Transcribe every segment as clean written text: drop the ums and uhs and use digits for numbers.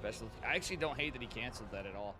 specialty. I actually don't hate that he canceled that at all.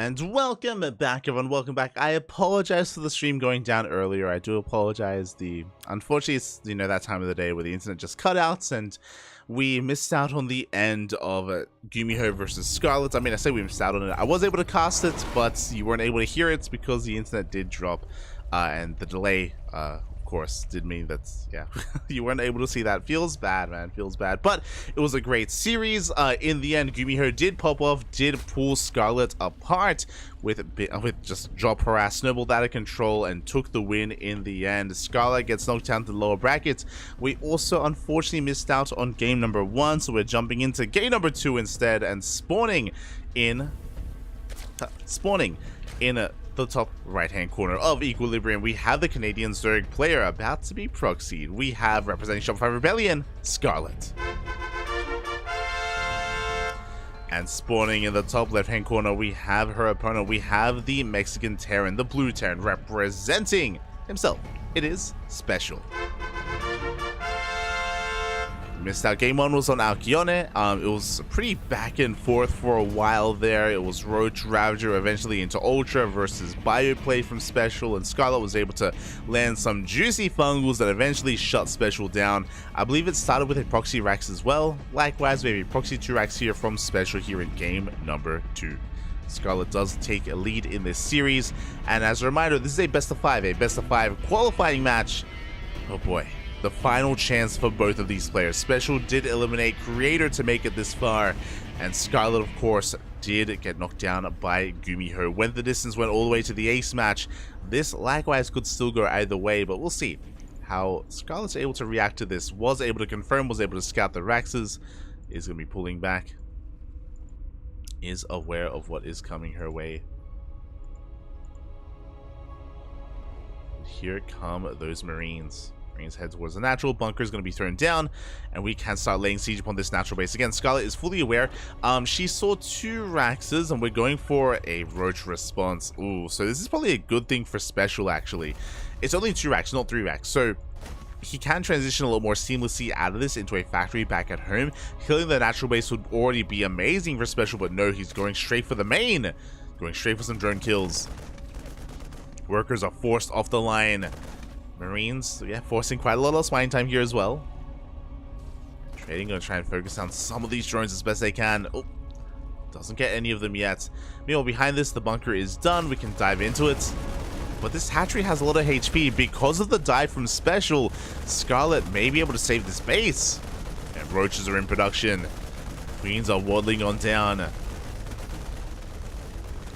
And welcome back, everyone. Welcome back. I apologize for the stream going down earlier. I do apologize. Unfortunately, it's that time of the day where the internet just cut out and we missed out on the end of Gumiho versus Scarlet. I mean, I say we missed out on it. I was able to cast it, but you weren't able to hear it because the internet did drop, and the delay, of course, did mean that, yeah, you weren't able to see that. Feels bad, man. Feels bad. But it was a great series. In the end, Gumiho did pop off, did pull Scarlet apart with just drop her ass, snowballed out of control, and took the win in the end. Scarlet gets knocked down to the lower bracket. We also unfortunately missed out on game number 1, so we're jumping into game number 2 instead, and spawning in the top right-hand corner of Equilibrium, we have the Canadian Zerg player about to be proxied. We have, representing Shopify Rebellion, Scarlet. And spawning in the top left-hand corner, we have her opponent. We have the Mexican Terran, the Blue Terran, representing himself. It is Special. Missed out. Game 1 was on Alcione. It was pretty back and forth for a while there. It was Roach Ravager eventually into Ultra versus Bioplay from Special, and Scarlet was able to land some juicy fungals that eventually shut Special down. I believe it started with a proxy Rax as well. Likewise, we have a proxy 2 Rax here from Special here in game number 2. Scarlet does take a lead in this series, and as a reminder, this is a best of 5 qualifying match. Oh boy. The final chance for both of these players. Special did eliminate Creator to make it this far, and Scarlet, of course, did get knocked down by Gumiho. Went the distance, went all the way to the ace match. This likewise could still go either way, but we'll see how Scarlet's able to react to this. Was able to confirm, was able to scout the Raxes, is going to be pulling back, is aware of what is coming her way. Here come those Marines. Marines head towards the natural. Bunker is going to be thrown down, and we can start laying siege upon this natural base. Again, Scarlet is fully aware. She saw 2 Raxes, and we're going for a Roach response. Ooh, so this is probably a good thing for Special, actually. It's only 2 Rax, not 3 Rax, so he can transition a little more seamlessly out of this into a factory back at home. Killing the natural base would already be amazing for Special, but no, he's going straight for the main. Going straight for some drone kills. Workers are forced off the line. Marines, so yeah, forcing quite a lot of spine time here as well. Trading, gonna try and focus on some of these drones as best they can. Oh, doesn't get any of them yet. Meanwhile, behind this, the bunker is done. We can dive into it. But this hatchery has a lot of HP. Because of the dive from Special, Scarlet may be able to save this base. And Roaches are in production. Queens are waddling on down.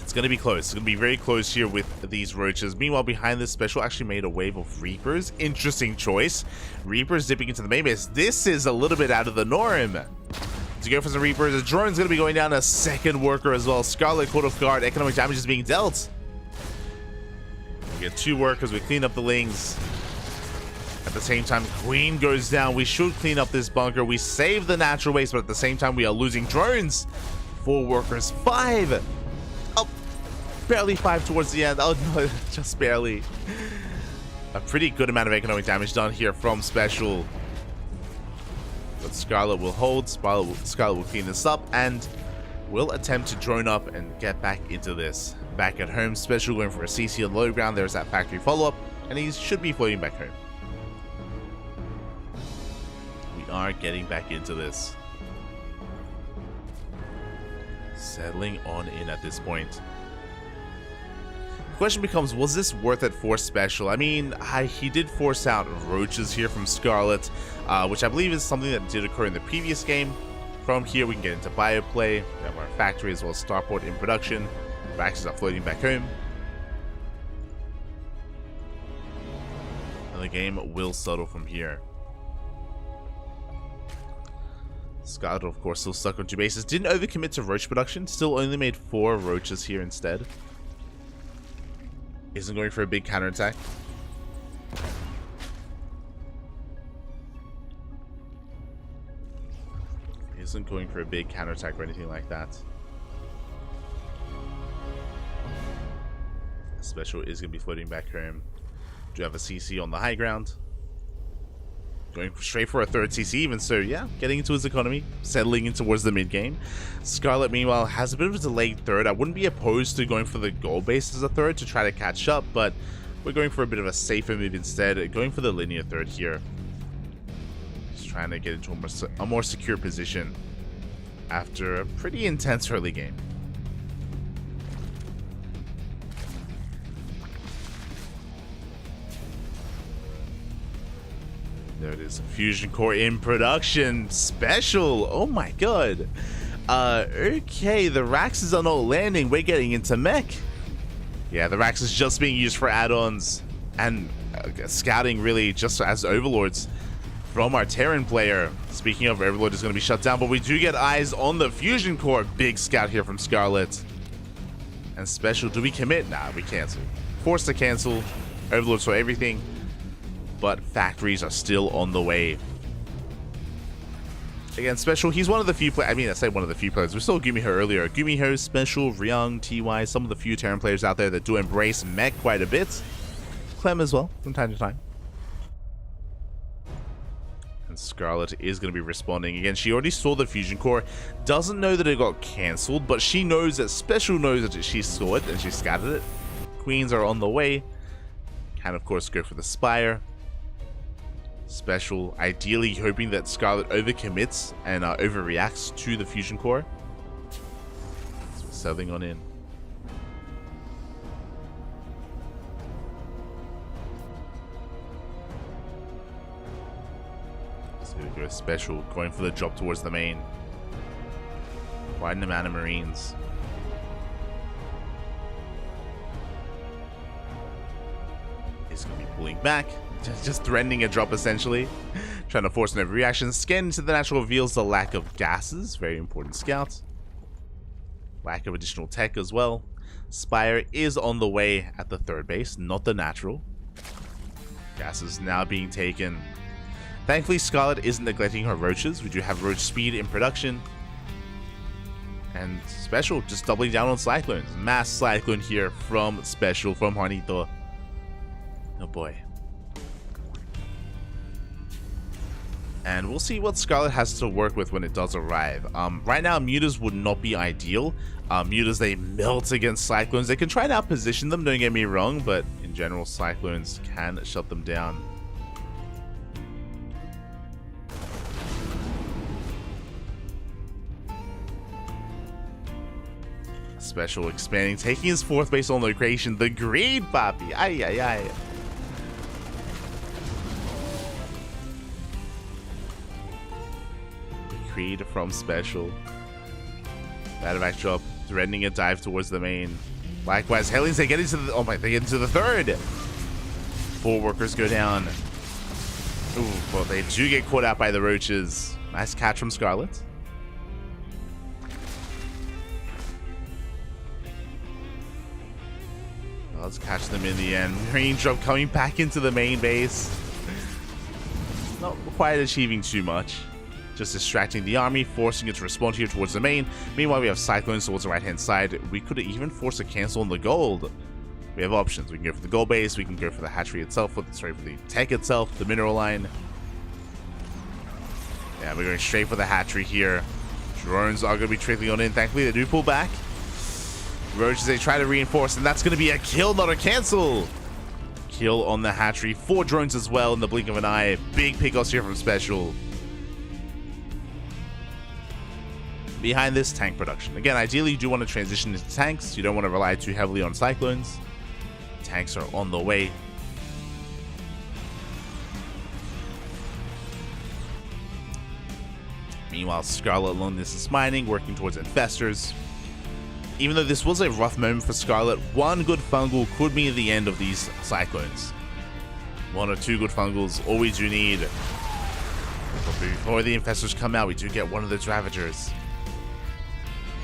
It's going to be close. It's going to be very close here with these Roaches. Meanwhile, behind this, Special actually made a wave of Reapers. Interesting choice. Reapers dipping into the main base. This is a little bit out of the norm. To go for some Reapers, the drone's going to be going down a second worker as well. Scarlet caught off guard. Economic damage is being dealt. We get 2 workers. We clean up the Lings. At the same time, Queen goes down. We should clean up this bunker. We save the natural base, but at the same time, we are losing drones. 4 workers, 5. Barely 5 towards the end. Oh no, just barely. A pretty good amount of economic damage done here from Special. But Scarlet will hold. Scarlet will clean this up and will attempt to drone up and get back into this. Back at home, Special going for a CC on low ground. There's that factory follow-up, and he should be floating back home. We are getting back into this. Settling on in at this point. Question becomes, was this worth it for Special? I mean, he did force out Roaches here from Scarlet, which I believe is something that did occur in the previous game. From here, we can get into Bioplay. We have our factory as well as Starport in production. Raxes are floating back home. And the game will settle from here. Scarlet, of course, still stuck on 2 bases. Didn't overcommit to Roach production. Still only made 4 Roaches here instead. Isn't going for a big counterattack. Isn't going for a big counterattack or anything like that. Special is going to be floating back home. Do have a CC on the high ground. going straight for a third CC even, so yeah, getting into his economy, settling in towards the mid game. Scarlet, meanwhile, has a bit of a delayed third. I wouldn't be opposed to going for the gold base as a third to try to catch up, but we're going for a bit of a safer move instead, going for the linear third here. Just trying to get into a more secure position after a pretty intense early game. There it is, Fusion Core in production. Special, oh my god. Okay, the Raxes are not landing. We're getting into mech. Yeah, the Rax is just being used for add-ons and scouting, really, just as overlords from our Terran player. Speaking of, Overlord is going to be shut down, but we do get eyes on the Fusion Core. Big scout here from Scarlet. And Special, do we commit? Nah, we cancel. Forced to cancel. Overlord saw everything, but factories are still on the way. Again, Special, he's one of the few players. I mean, I say one of the few players. We saw Gumiho earlier. Gumiho, Special, Ryung, TY, some of the few Terran players out there that do embrace mech quite a bit. Clem as well, from time to time. And Scarlet is going to be responding. Again, she already saw the Fusion Core. Doesn't know that it got cancelled, but she knows that Special knows that she saw it and she scattered it. Queens are on the way. Can, of course, go for the Spire. Special, ideally hoping that Scarlet overcommits and overreacts to the Fusion Core. So we're settling on in. So we go Special, going for the drop towards the main. Quite an amount of Marines. He's going to be pulling back. Just threatening a drop, essentially. Trying to force an overreaction. Scan into the natural reveals the lack of gases. Very important scout. Lack of additional tech as well. Spire is on the way at the third base, not the natural. Gases now being taken. Thankfully, Scarlet isn't neglecting her roaches. We do have roach speed in production. And Special just doubling down on Cyclones. Mass Cyclone here from Special, from Juanito. Oh boy. And we'll see what Scarlet has to work with when it does arrive. Right now, mutas would not be ideal. Mutas, they melt against Cyclones. They can try to outposition them, don't get me wrong, but in general, Cyclones can shut them down. Special expanding, taking his fourth base on location. The greed, papi. Ay, ay, ay. From Special. Battleback drop, threatening a dive towards the main. Likewise, Hellions, they get into the they get into the third. 4 workers go down. Ooh, well, they do get caught out by the roaches. Nice catch from Scarlet. Well, let's catch them in the end. Marine drop coming back into the main base. Not quite achieving too much. Just distracting the army, forcing it to respond here towards the main. Meanwhile, we have Cyclones towards the right-hand side. We could even force a cancel on the gold. We have options. We can go for the gold base. We can go for the hatchery itself. Sorry, for the tech itself, the mineral line. Yeah, we're going straight for the hatchery here. Drones are going to be trickling on in. Thankfully, they do pull back. Roaches, they try to reinforce, and that's going to be a kill, not a cancel. Kill on the hatchery. 4 drones as well in the blink of an eye. Big pickoffs here from Special. Behind this, tank production. Again, ideally, you do want to transition into tanks. You don't want to rely too heavily on Cyclones. Tanks are on the way. Meanwhile, Scarlet alone, this is mining, working towards infestors. Even though this was a rough moment for Scarlet, 1 good fungal could mean the end of these Cyclones. 1 or 2 good fungals, all we do need. But before the infestors come out, we do get one of those Ravagers.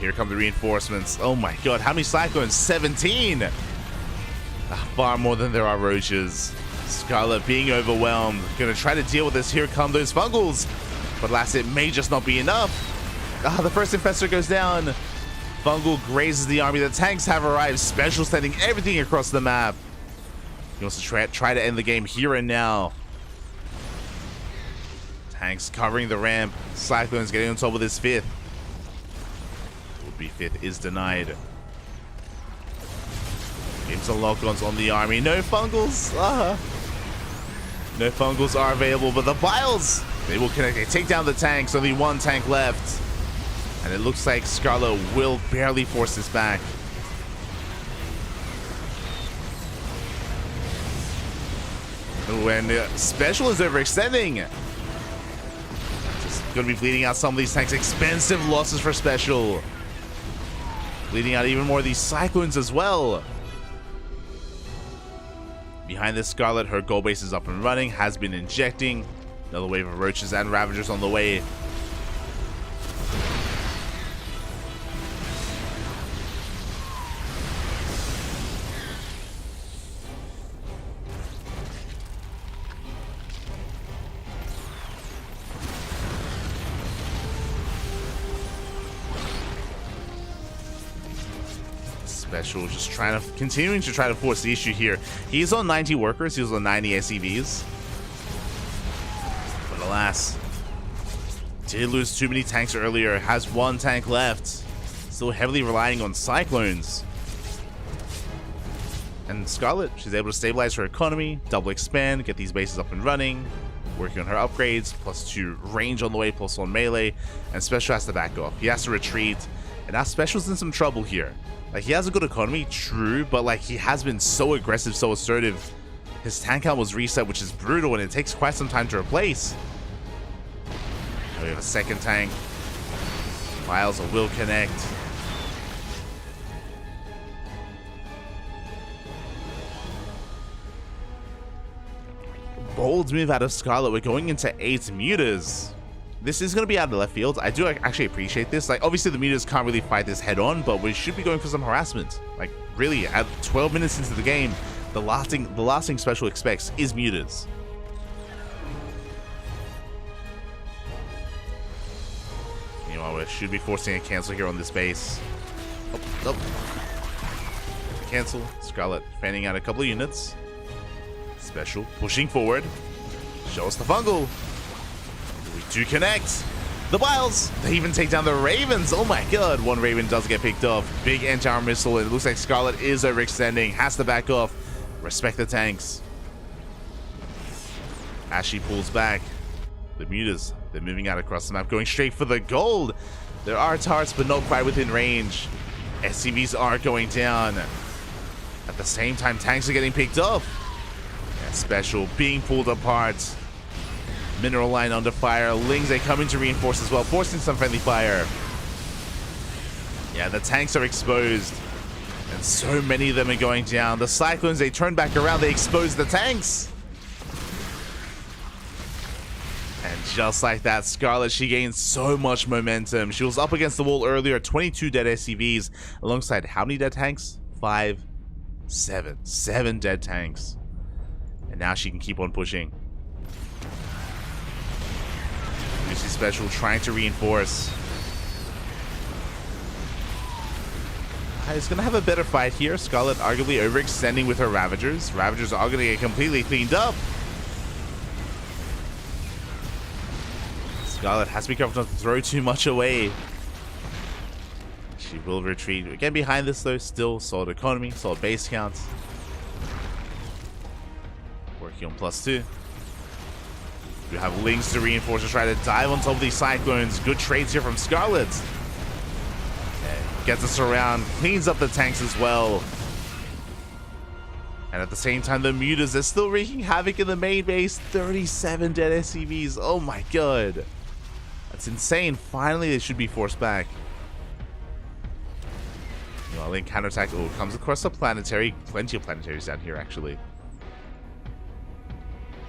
Here come the reinforcements. Oh my god, how many Cyclones? 17! Far more than there are roaches. Scarlet being overwhelmed. Gonna try to deal with this. Here come those fungals. But alas, it may just not be enough. The first infestor goes down. Fungal grazes the army. The tanks have arrived. Special sending everything across the map. He wants to try to end the game here and now. Tanks covering the ramp. Cyclones getting on top of this fifth. Would-be fifth is denied. Games and lock-ons on the army. No fungals. No fungals are available, but the Biles, they will connect. They take down the tanks. Only one tank left. And it looks like Scarlet will barely force this back. When Special is overextending. Just going to be bleeding out some of these tanks. Expensive losses for Special. Bleeding out even more of these Cyclones as well. Behind this Scarlet, her gold base is up and running. Has been injecting. Another wave of Roaches and Ravagers on the way. Special just continuing to try to force the issue here. He's on 90 workers, he was on 90 SCVs. But alas, did lose too many tanks earlier, has one tank left. Still heavily relying on Cyclones. And Scarlet, she's able to stabilize her economy, double expand, get these bases up and running, working on her upgrades, +2 range on the way, +1 melee, and Special has to back off. He has to retreat, and now Special's in some trouble here. Like, he has a good economy, true, but like, he has been so aggressive, so assertive. His tank count was reset, which is brutal, and it takes quite some time to replace. Now we have a second tank. Miles will connect. Bold move out of Scarlet. We're going into 8 mutas. This is going to be out of left field. I do actually appreciate this. Like, obviously the mutas can't really fight this head on, but we should be going for some harassment. Like, really, at 12 minutes into the game, the last thing Special expects is mutas. Meanwhile, we should be forcing a cancel here on this base. Oh. Cancel. Scarlet fanning out a couple of units. Special pushing forward. Show us the fungal. We do connect. The Biles, they even take down the Ravens. Oh my god, one Raven does get picked off. Big anti-armor missile, and it looks like Scarlet is overextending. Has to back off. Respect the tanks. As she pulls back, the mutas, they're moving out across the map, going straight for the gold. There are turrets, but not quite within range. SCVs are going down. At the same time, tanks are getting picked up. And Special being pulled apart. Mineral line under fire. Lings, they come in to reinforce as well, forcing some friendly fire. Yeah, the tanks are exposed. And so many of them are going down. The Cyclones, they turn back around, they expose the tanks. And just like that, Scarlet, she gains so much momentum. She was up against the wall earlier, 22 dead SCVs, alongside how many dead tanks? 7 dead tanks. And now she can keep on pushing. Lucy Special trying to reinforce. It's going to have a better fight here. Scarlet arguably overextending with her Ravagers. Ravagers are going to get completely cleaned up. Scarlet has to be careful not to throw too much away. She will retreat. Again, behind this though, still solid economy, solid base count. Working on +2. We have Lings to reinforce to try to dive on top of these Cyclones. Good trades here from Scarlet. Gets us around, cleans up the tanks as well. And at the same time, the mutas are still wreaking havoc in the main base. 37 dead SCVs. Oh my god. That's insane. Finally, they should be forced back. Meanwhile, Link counterattack. Oh, comes across a planetary. Plenty of planetaries down here, actually.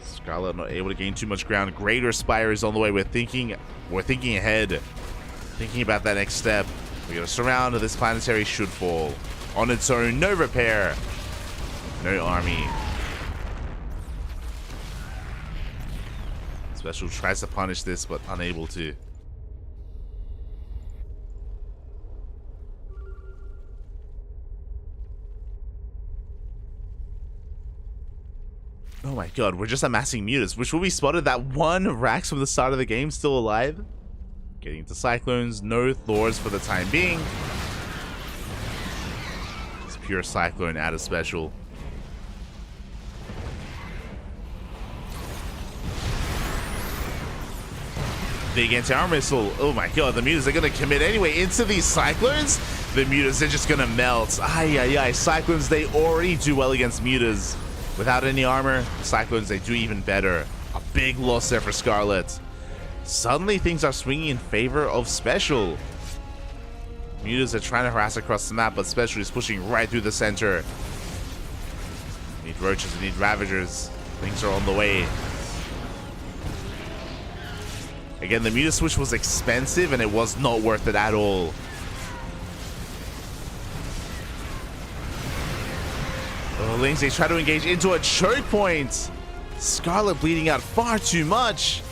Scarlet not able to gain too much ground. Greater Spire is on the way. We're thinking ahead. Thinking about that next step. We're going to surround. This planetary should fall. On its own. No repair. No army. Special tries to punish this, but unable to. Oh Oh my god, we're just amassing mutas, which will be spotted. That one Rax from the start of the game still alive. Getting into Cyclones, no Thors for the time being. It's pure Cyclone out of special. Big anti-armor missile. Oh my god, the mutas are going to commit anyway into these Cyclones. The mutas are just going to melt. Ay, ay, ay. Cyclones, they already do well against mutas. Without any armor, Cyclones, they do even better. A big loss there for Scarlet. Suddenly, things are swinging in favor of Special. Mutas are trying to harass across the map, but Special is pushing right through the center. We need Roaches, we need Ravagers. Things are on the way. Again, the Muta switch was expensive, and it was not worth it at all. Oh, Lings, they try to engage into a choke point. Scarlet bleeding out far too much.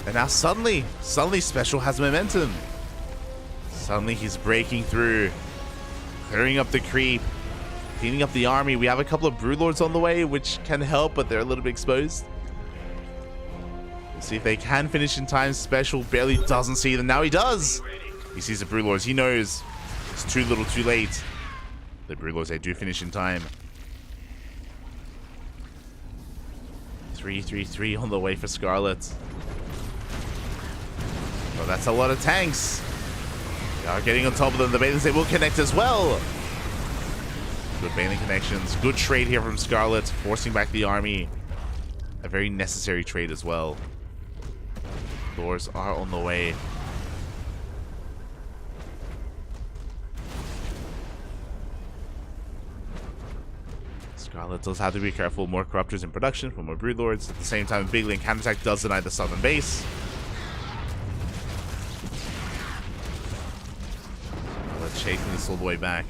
And now suddenly Special has momentum. Suddenly he's breaking through, clearing up the creep, cleaning up the army. We have a couple of Broodlords on the way, which can help, but they're a little bit exposed. We'll see if they can finish in time. Special barely doesn't see them. Now he does. He sees the Broodlords. He knows it's too little too late. The Broodlords, they do finish in time. 3-3-3 on the way for Scarlet. Oh, that's a lot of tanks. They are getting on top of them. The Balins, they will connect as well. Good Balin connections. Good trade here from Scarlet, forcing back the army. A very necessary trade as well. Thors are on the way. Scarlet does have to be careful. More Corruptors in production for more Broodlords. At the same time, Big Link counterattack does deny the southern base. Chasing this all the way back.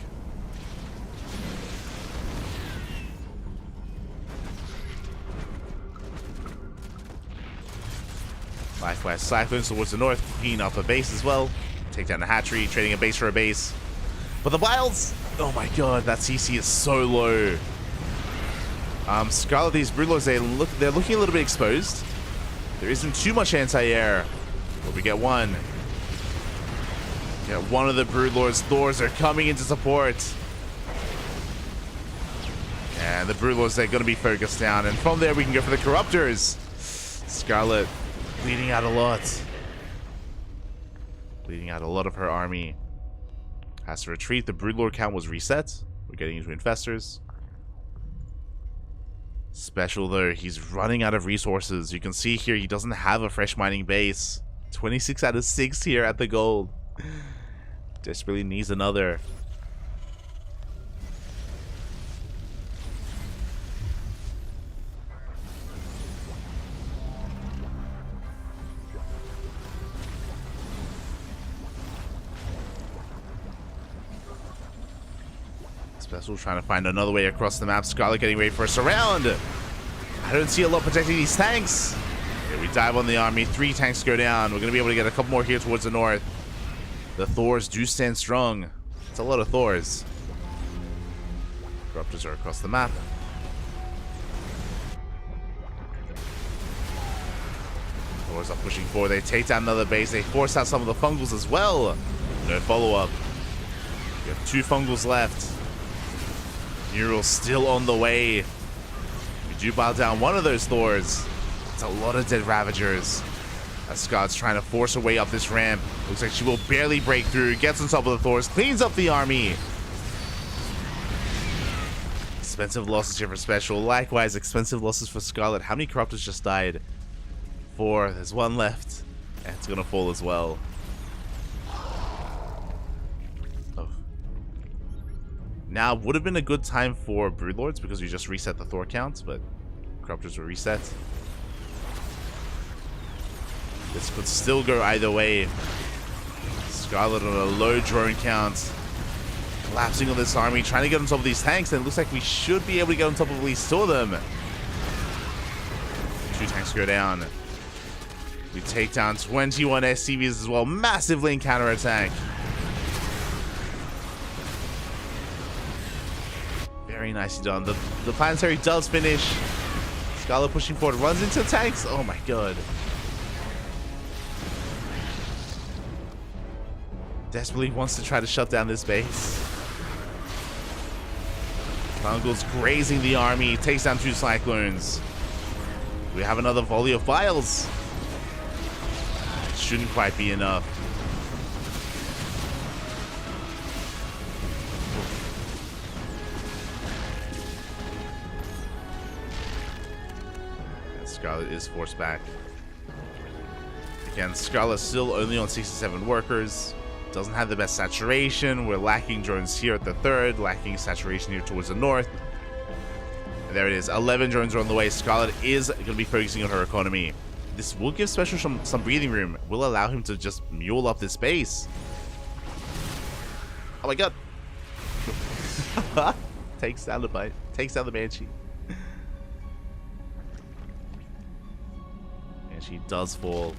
Likewise, Cyclones towards the north, clean up a base as well. Take down a hatchery, trading a base for a base. But the Vials, oh my god, that CC is so low. Scarlet, these Broodlords, they're looking a little bit exposed. There isn't too much anti-air, but we get one. Yeah, one of the Broodlords, Thors, are coming into support. And the Broodlords, they're going to be focused down. And from there, we can go for the Corruptors. Scarlet bleeding out a lot. Bleeding out a lot of her army. Has to retreat. The Broodlord count was reset. We're getting into Infestors. Special, though, he's running out of resources. You can see here, he doesn't have a fresh mining base. 26 out of 6 here at the gold. Desperately needs another. Special trying to find another way across the map. Scarlet getting ready for a surround. I don't see a lot protecting these tanks. Okay, we dive on the army. 3 tanks go down. We're going to be able to get a couple more here towards the north. The Thors do stand strong. It's a lot of Thors. Corruptors are across the map. Thors are pushing forward. They take down another base. They force out some of the Fungals as well. No follow-up. We have 2 Fungals left. Neural still on the way. We do bow down one of those Thors. It's a lot of dead Ravagers. As Scott's trying to force her way up this ramp. Looks like she will barely break through. Gets on top of the Thors. Cleans up the army. Expensive losses here for Special. Likewise, expensive losses for Scarlet. How many Corruptors just died? 4. There's 1 left. And it's going to fall as well. Oh. Now, would have been a good time for Broodlords because we just reset the Thor count, but Corruptors were reset. This could still go either way. Scarlet on a low drone count. Collapsing on this army, trying to get on top of these tanks, and it looks like we should be able to get on top of at least 2 of them. 2 tanks go down. We take down 21 SCVs as well. Massive lane counterattack. Very nicely done. The planetary does finish. Scarlet pushing forward, runs into tanks. Oh my god. Desperately wants to try to shut down this base. Bungle's grazing the army, takes down 2 Cyclones. We have another volley of files. It shouldn't quite be enough. And Scarlet is forced back. Again, Scarlet still only on 67 workers. Doesn't have the best saturation. We're lacking drones here at the 3rd, lacking saturation here towards the north. And there it is. 11 drones are on the way. Scarlet is going to be focusing on her economy. This will give Special some breathing room. Will allow him to just mule up this base. Oh my god. Takes down the bite. Takes down the Banshee. Banshee does fall.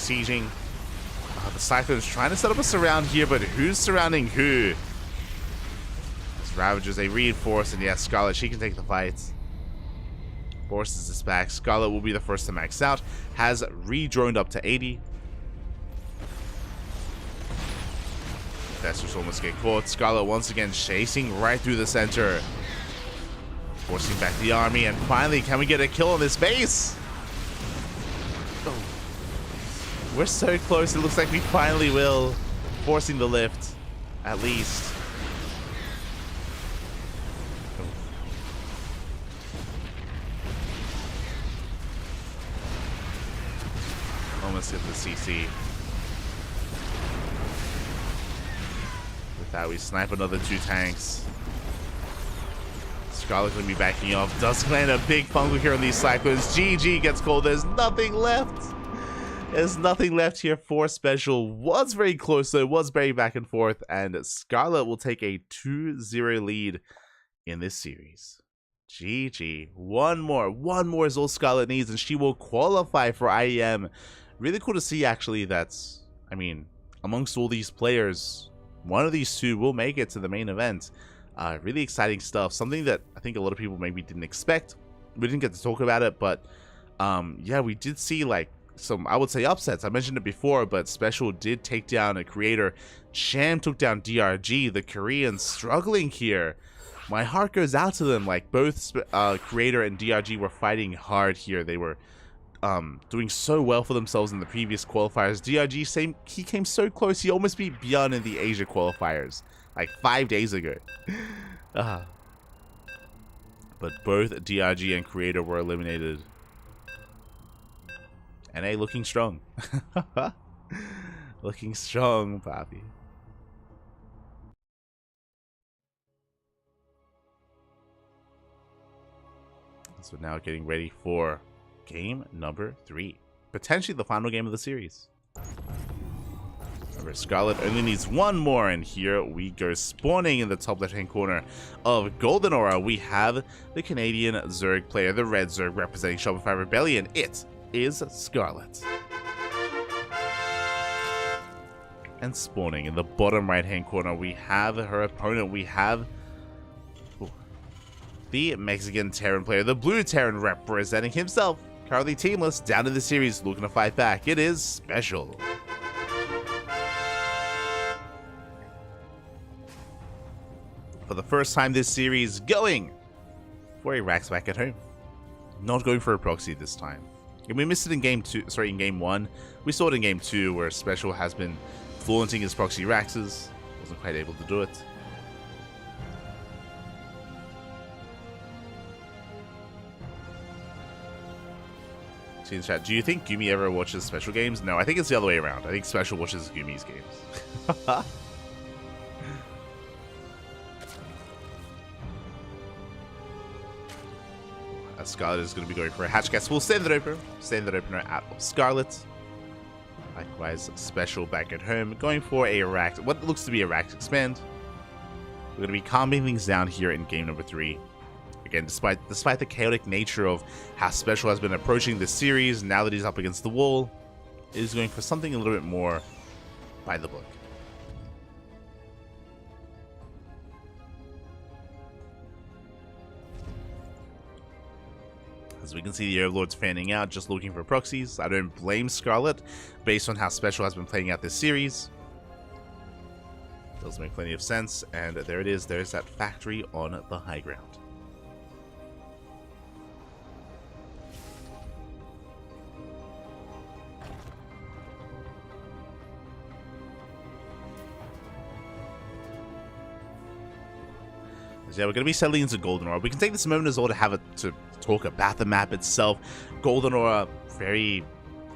Sieging. The Cyclone's trying to set up a surround here, but who's surrounding who? As Ravagers, they reinforce, and yes, Scarlet, she can take the fight. Forces this back. Scarlet will be the first to max out. Has re-droned up to 80. That's just almost get caught. Scarlet once again chasing right through the center. Forcing back the army, and finally, can we get a kill on this base? Oh. We're so close, it looks like we finally will. Forcing the lift, at least. Almost hit the CC. With that, we snipe another 2 tanks. Scarlet's gonna be backing off. Does land a big fungal here on these Cyclones. GG gets called. There's nothing left. There's nothing left here for Special. Was very close though, was very back and forth, and Scarlet will take a 2-0 lead in this series. GG. One more is all Scarlet needs, and she will qualify for IEM. Really cool to see actually that, I mean, amongst all these players, one of these 2 will make it to the main event. Really exciting stuff. Something that I think a lot of people maybe didn't expect. We didn't get to talk about it, but yeah, we did see like some, I would say, upsets. I mentioned it before, but Special did take down a creator. Sham took down DRG. The Koreans struggling here. My heart goes out to them. Like, both creator and DRG were fighting hard here. They were doing so well for themselves in the previous qualifiers. DRG, he came so close. He almost beat Beyond in the Asia qualifiers like 5 days ago. But both DRG and creator were eliminated. NA looking strong. Looking strong, Papi. So now getting ready for game number 3. Potentially the final game of the series. Remember, Scarlet only needs 1 more, and here we go. Spawning in the top left-hand corner of Golden Aura, we have the Canadian Zerg player, the Red Zerg representing Shopify Rebellion. It is Scarlet. And spawning in the bottom right-hand corner, we have her opponent. We have the Mexican Terran player, the Blue Terran representing himself. Currently teamless, down in the series, looking to fight back. It is Special. For the first time this series, going for a Rax back at home. Not going for a proxy this time. And we missed it in game 2, sorry, in game 1. We saw it in game 2 where Special has been flaunting his proxy Raxes. Wasn't quite able to do it. See in chat, do you think Gumi ever watches Special games? No, I think it's the other way around. I think Special watches Gumi's games. Scarlet is going to be going for a hatch gas. We'll send that opener. Send that opener out of Scarlet. Likewise, Special back at home. Going for a Rax. What looks to be a Rax expand. We're going to be calming things down here in game number 3. Again, despite the chaotic nature of how Special has been approaching this series, now that he's up against the wall, is going for something a little bit more by the book. As we can see, the Overlord's fanning out, just looking for proxies. I don't blame Scarlet, based on how Special has been playing out this series. Does make plenty of sense, and there it is. There's that factory on the high ground. So yeah, we're going to be settling into Golden Aura. We can take this moment as well to talk about the map itself. Golden Aura, very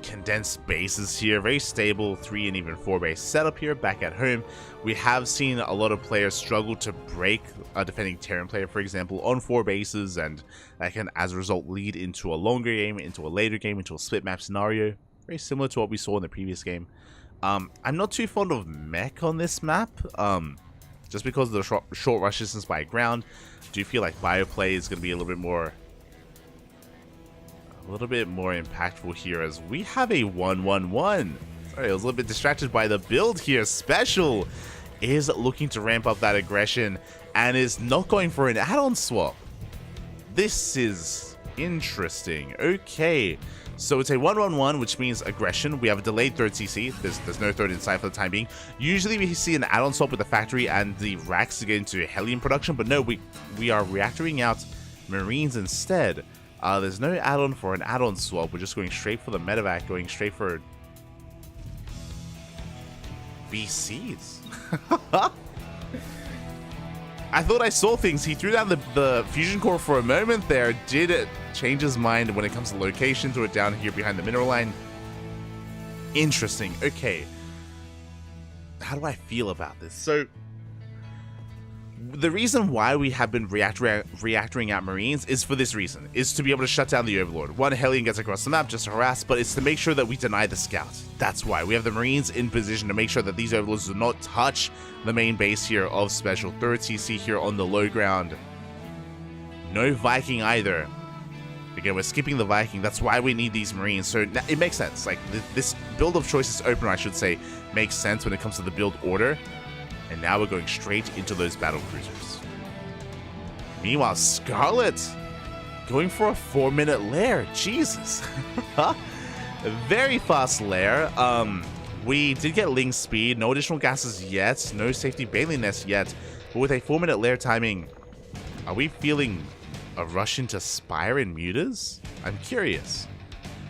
condensed bases here, very stable 3 and even 4 base setup here back at home. We have seen a lot of players struggle to break a defending Terran player, for example, on 4 bases, and that can as a result lead into a longer game, into a later game, into a split map scenario. Very similar to what we saw in the previous game. I'm not too fond of mech on this map. Just because of the short rush distance by ground. Do you feel like bioplay is going to be a little bit more impactful here, as we have a 1-1-1. Sorry, I was a little bit distracted by the build here. Special is looking to ramp up that aggression and is not going for an add-on swap. This is interesting. Okay, so it's a 1-1-1, which means aggression. We have a delayed third CC. There's no third inside for the time being. Usually we see an add-on swap with the factory and the racks to get into Hellion production, but no, we are reactoring out Marines instead. There's no add-on for an add-on swap. We're just going straight for the medevac, going straight for BCs. I thought I saw things. He threw down the fusion core for a moment there. Did it change his mind when it comes to location? Threw it down here behind the mineral line. Interesting. Okay. How do I feel about this? So, the reason why we have been reactoring out Marines is for this reason, is to be able to shut down the Overlord. One Hellion gets across the map just to harass, but it's to make sure that we deny the scouts. That's why we have the Marines in position to make sure that these Overlords do not touch the main base here of Special. Third CC here on the low ground. No Viking either. Again, we're skipping the Viking. That's why we need these Marines. So it makes sense. Like this build of choices opener, I should say, makes sense when it comes to the build order. And now we're going straight into those battle cruisers. Meanwhile, Scarlet going for a 4-minute lair. Jesus. A very fast lair. We did get Ling speed. No additional gases yet. No safety bailing nest yet. But with a 4-minute lair timing, are we feeling a rush into Spire and Mutas? I'm curious.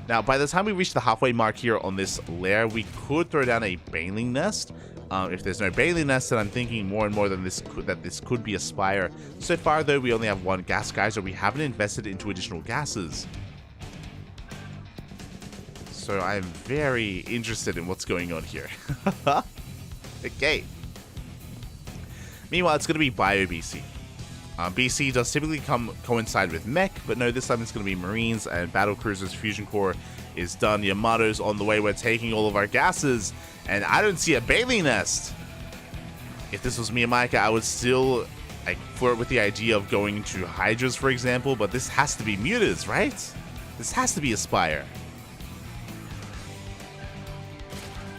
Now, by the time we reach the halfway mark here on this lair, we could throw down a bailing nest. If there's no bailing nest, then I'm thinking more and more that this could be a Spire. So far, though, we only have 1 gas geyser. We haven't invested into additional gases. So I'm very interested in what's going on here. Okay. Meanwhile, it's going to be Bio BC. BC does typically coincide with mech, but no, this time it's going to be Marines and Battle Cruisers. Fusion Core is done. Yamato's on the way. We're taking all of our gases, and I don't see a bailing nest. If this was me and Micah, I would still flirt with the idea of going to Hydras, for example, but this has to be Mutas, right? This has to be Aspire.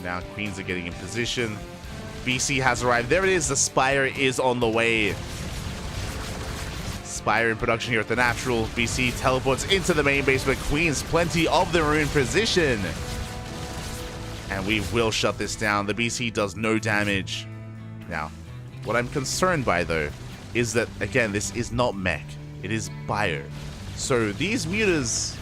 Now Queens are getting in position. BC has arrived. There it is. The Spire is on the way. Spire in production here at the natural. BC teleports into the main base, but Queens plenty of them are in position. And we will shut this down. The BC does no damage. Now, what I'm concerned by, though, is that, again, this is not mech. It is bio. So these Mutas,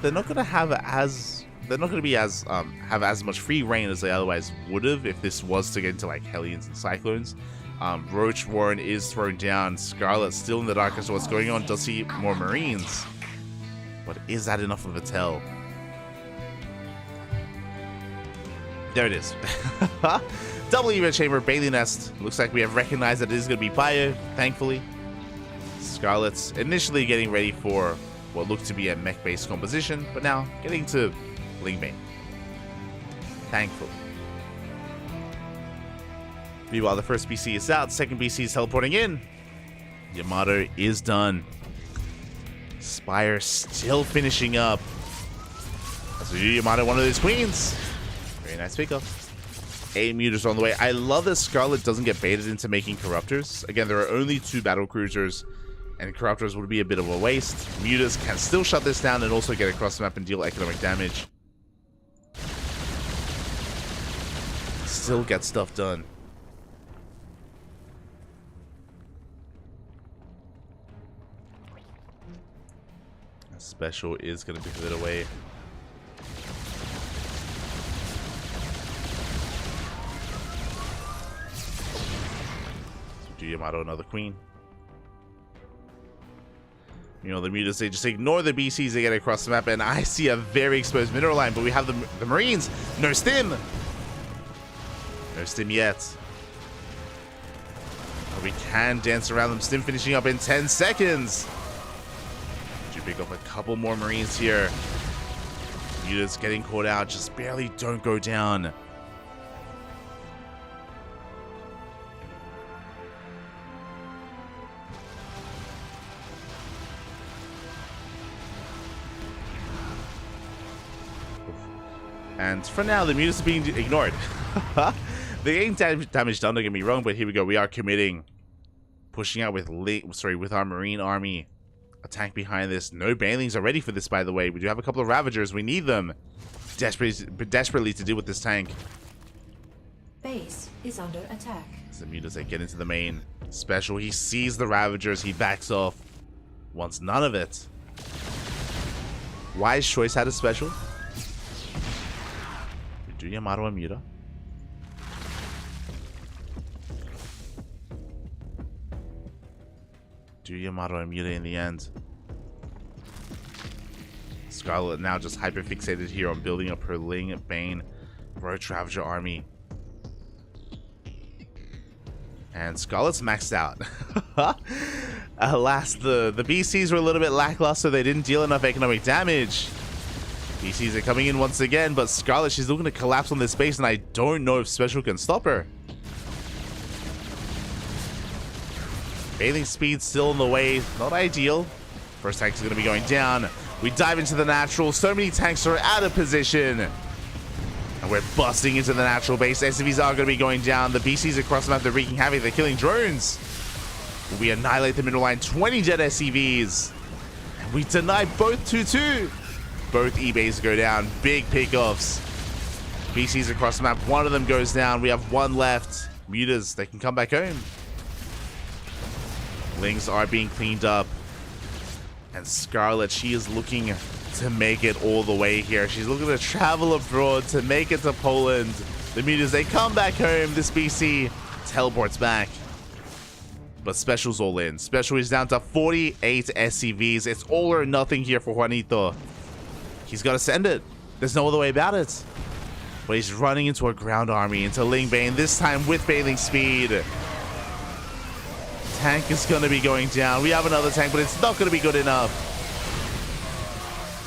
they're not going to have as... They're not going to be as have as much free reign as they otherwise would have if this was to get into like Hellions and Cyclones. Roach Warren is thrown down. Scarlet still in the dark as to what's going on. Does see more Marines, but is that enough of a tell? There it is. Double event chamber, Bailey Nest. Looks like we have recognized that it is going to be bio. Thankfully, Scarlet's initially getting ready for what looked to be a mech-based composition, but now getting to Lingbane. Thankfully. Meanwhile, the first BC is out, second BC is teleporting in. Yamato is done. Spire still finishing up. So Yamato, one of those queens. Very nice pickup. 8 meters on the way. I love that Scarlet doesn't get baited into making Corruptors. Again, there are only 2 battle cruisers, and Corruptors would be a bit of a waste. Mutas can still shut this down and also get across the map and deal economic damage. Still get stuff done. Special is going to be pivoted away. So Yamato, another queen. You know, the Mutas, they just ignore the BCs, they get across the map, and I see a very exposed mineral line, but we have the Marines. No stim! No stim yet. But we can dance around them. Stim finishing up in 10 seconds. You pick up a couple more Marines here. Mutas getting caught out, just barely don't go down. And for now, the Mutas are being ignored. They're getting damage done, don't get me wrong, but here we go. We are committing. Pushing out with our Marine army. A tank behind this. No Banelings are ready for this, by the way. We do have a couple of Ravagers. We need them desperately to deal with this tank. Base is under attack. So the Mutas, they get into the main. Special, he sees the Ravagers. He backs off. Wants none of it. Wise choice had a special. We do Yamato and Muta. Do Yamato and Muta in the end. Scarlet now just hyper fixated here on building up her Ling, Bane, Roach Ravager army. And Scarlet's maxed out. Alas, the BCs were a little bit lackluster. They didn't deal enough economic damage. BCs are coming in once again, but Scarlet, she's looking to collapse on this base, and I don't know if Special can stop her. Bathing speed still in the way, not ideal. First tank is going to be going down. We dive into the natural. So many tanks are out of position. And we're busting into the natural base. SCVs are going to be going down. The BCs across the map, they're wreaking havoc. They're killing drones. We annihilate the middle line. 20 dead SCVs. And we deny both 2-2. Both E-bases go down. Big pickoffs. BCs across the map. One of them goes down. We have one left. Mutas, they can come back home. Lings are being cleaned up. And Scarlet, she is looking to make it all the way here. She's looking to travel abroad to make it to Poland. The Mutas, they come back home. This BC teleports back. But Special's all in. Special is down to 48 SCVs. It's all or nothing here for Juanito. He's got to send it. There's no other way about it. But he's running into a ground army, into Ling Bane, this time with Bailing speed. Tank is going to be going down. We have another tank, but it's not going to be good enough.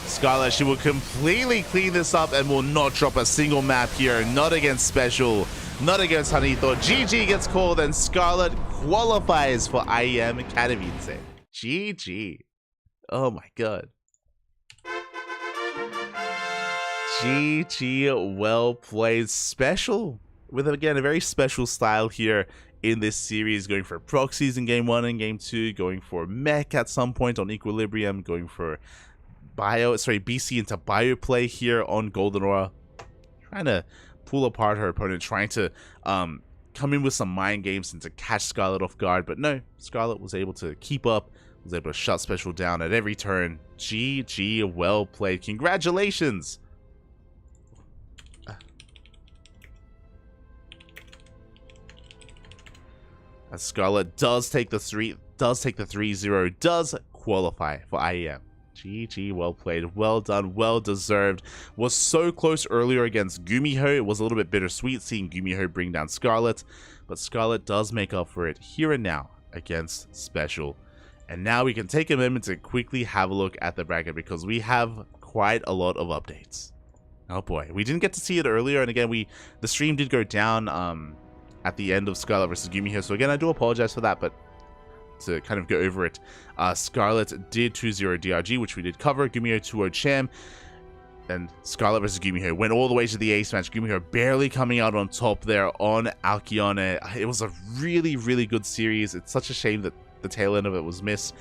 Scarlet, she will completely clean this up and will not drop a single map here. Not against Special. Not against Juanito. GG gets called and Scarlet qualifies for IEM Katowice. GG. Oh my god. GG, well played. Special with, again, a very special style here in this series, going for proxies in game 1 and game 2, going for mech at some point on Equilibrium, going for BC into bio play here on Golden Aura, trying to pull apart her opponent, trying to come in with some mind games and to catch Scarlet off guard, but no, Scarlet was able to keep up, was able to shut Special down at every turn. GG, well played. Congratulations. As Scarlet does take the 3-0, does qualify for IEM. GG, well played, well done, well deserved. Was so close earlier against Gumiho. It was a little bit bittersweet seeing Gumiho bring down Scarlet, but Scarlet does make up for it here and now against Special. And now we can take a moment to quickly have a look at the bracket because we have quite a lot of updates. Oh boy, we didn't get to see it earlier, and again, the stream did go down at the end of Scarlet versus Gumiho, so again, I do apologize for that, but to kind of go over it, Scarlet did 2-0 DRG, which we did cover. Gumiho 2-0 Cham. And Scarlet versus Gumiho went all the way to the ace match. Gumiho barely coming out on top there on Alcyone. It was a really, really good series. It's such a shame that the tail end of it was missed.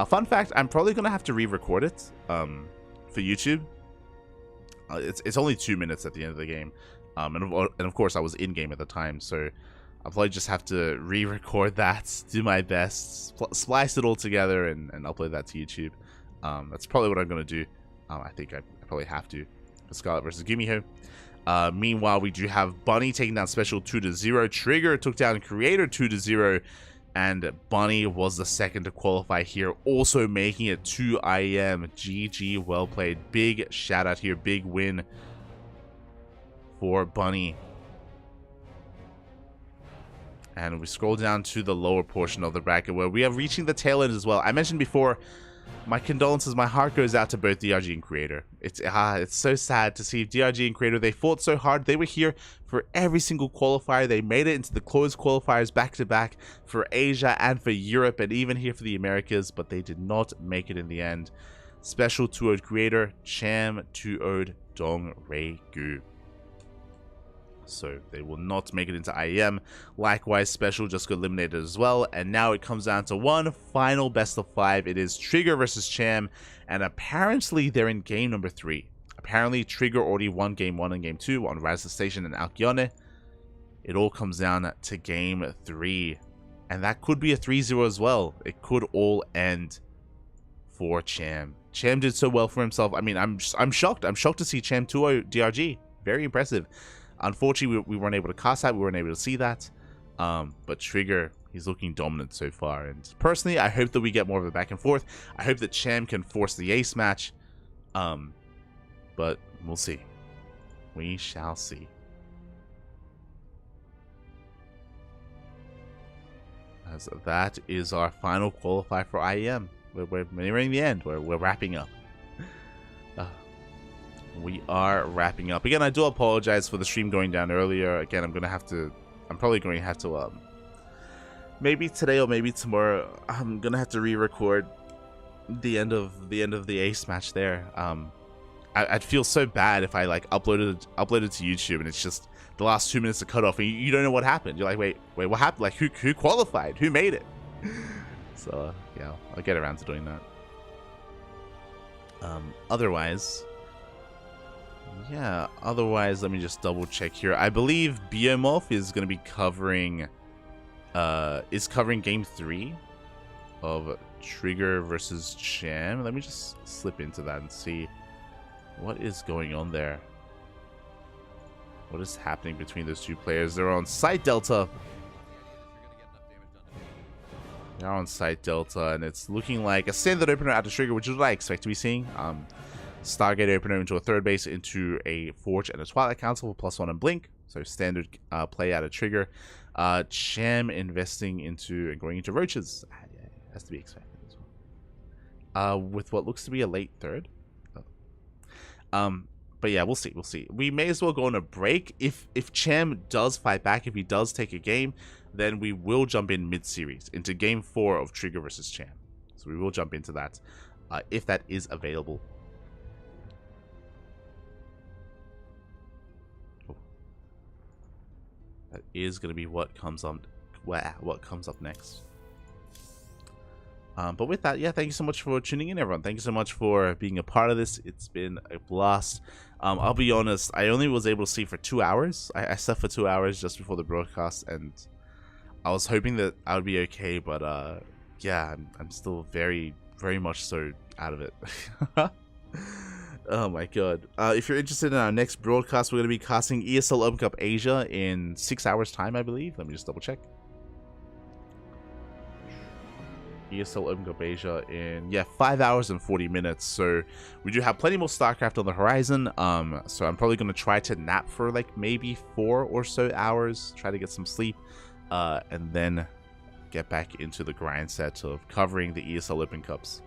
Fun fact, I'm probably going to have to re-record it for YouTube. It's only 2 minutes at the end of the game. And of course, I was in-game at the time, so I'll probably just have to re-record that, do my best, splice it all together, and upload that to YouTube. That's probably what I'm going to do. I think I probably have to for Scarlet versus Gumiho. Meanwhile, we do have Bunny taking down Special 2-0. Trigger took down Creator 2-0. And Bunny was the second to qualify here, also making it to IEM. GG, well played. Big shout out here, big win for Bunny. And we scroll down to the lower portion of the bracket where we are reaching the tail end as well. I mentioned before, my condolences, my heart goes out to both DRG and Creator. It's so sad to see DRG and Creator. They fought so hard. They were here for every single qualifier. They made it into the closed qualifiers back to back for Asia and for Europe and even here for the Americas, but they did not make it in the end. Special 2-0'd Creator, Cham 2-0'd Dong Rei Gu. So they will not make it into IEM. Likewise, Special just got eliminated as well. And now it comes down to one final best of 5. It is Trigger versus Cham. And apparently they're in game number 3. Apparently Trigger already won game 1 and game 2 on Rise the Station and Alcyone. It all comes down to game 3. And that could be a 3-0 as well. It could all end for Cham. Cham did so well for himself. I mean, I'm shocked. I'm shocked to see Cham 2-0 DRG. Very impressive. Unfortunately, we weren't able to cast that. We weren't able to see that. But Trigger, he's looking dominant so far. And personally, I hope that we get more of a back and forth. I hope that Cham can force the ace match. But we'll see. We shall see. As that is our final qualifier for IEM. We're nearing the end. We're wrapping up. We are wrapping up. Again, I do apologize for the stream going down earlier. Again, I'm probably going to have to maybe today or maybe tomorrow, I'm gonna have to re-record the end of the ace match there. I'd feel so bad if I like uploaded to YouTube and it's just the last 2 minutes to cut off and you don't know what happened. You're like, wait, what happened? Like who qualified? Who made it? So yeah, I'll get around to doing that. Otherwise, let me just double check here. I believe Biomorph is going to be covering game 3 of Trigger versus Cham. Let me just slip into that and see what is going on there. What is happening between those two players? They're on site Delta. They're on site Delta, and it's looking like a standard opener out of Trigger, which is what I expect to be seeing. Stargate opener into a third base, into a Forge and a Twilight Council for +1 and Blink. So standard play out of Trigger. Cham investing into and going into Roaches. Yeah, has to be expected as well. With what looks to be a late third. But yeah, we'll see. We may as well go on a break. If Cham does fight back, if he does take a game, then we will jump in mid-series into game 4 of Trigger versus Cham. So we will jump into that if that is available. That is going to be what comes up next. But with that, yeah, thank you so much for tuning in, everyone. Thank you so much for being a part of this. It's been a blast. I'll be honest, I only was able to sleep for 2 hours. I slept for 2 hours just before the broadcast, and I was hoping that I would be okay, but yeah, I'm still very, very much so out of it. Oh my god. If you're interested in our next broadcast, we're going to be casting ESL Open Cup Asia in 6 hours time, I believe. Let me just double check. ESL Open Cup Asia in 5 hours and 40 minutes. So we do have plenty more StarCraft on the horizon. So I'm probably going to try to nap for like maybe 4 or so hours, try to get some sleep, and then get back into the grind set of covering the ESL Open Cups.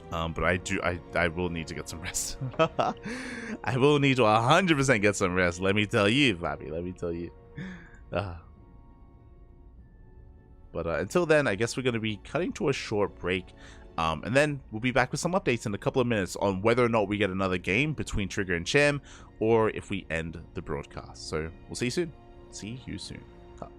But I will need to get some rest. I will need to 100% get some rest. Let me tell you, Bobby. Let me tell you. But until then, I guess we're going to be cutting to a short break. And then we'll be back with some updates in a couple of minutes on whether or not we get another game between Trigger and Cham, or if we end the broadcast. So we'll see you soon. See you soon. Cut.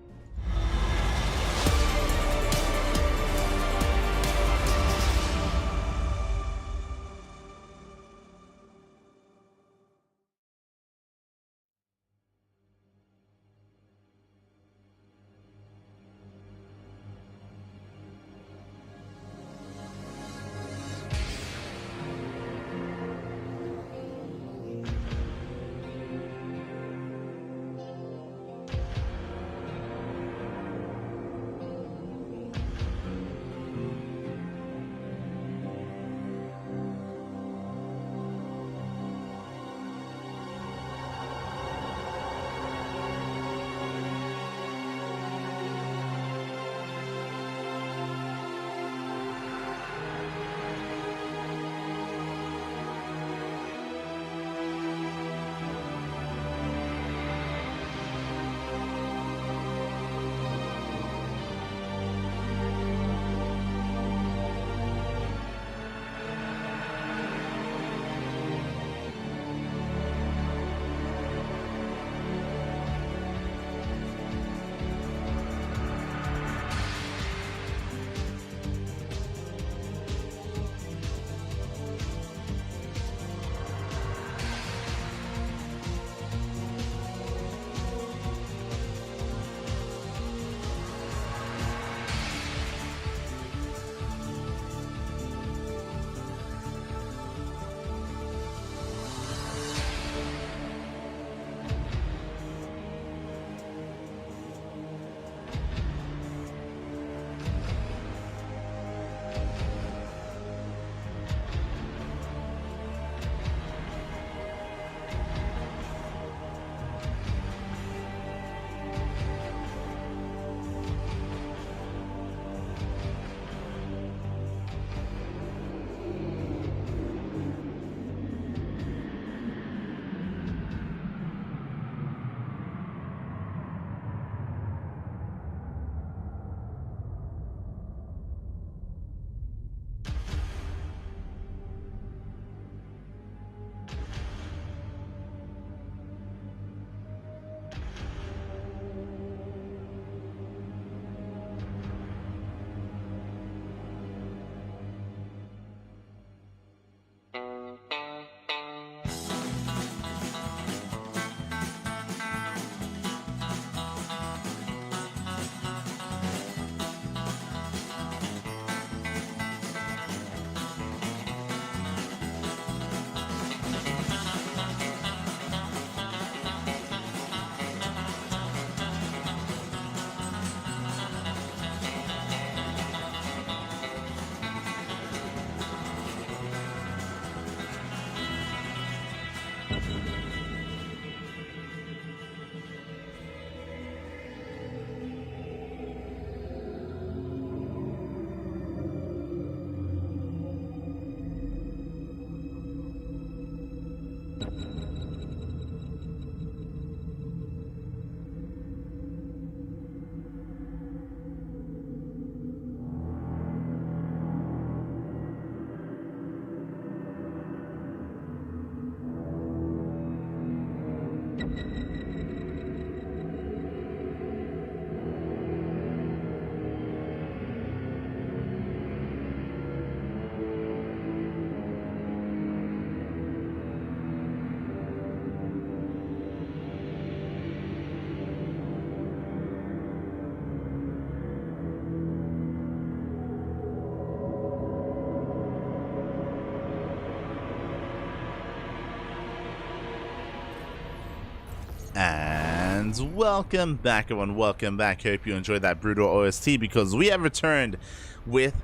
And welcome back, everyone. Welcome back. Hope you enjoyed that brutal OST, because we have returned with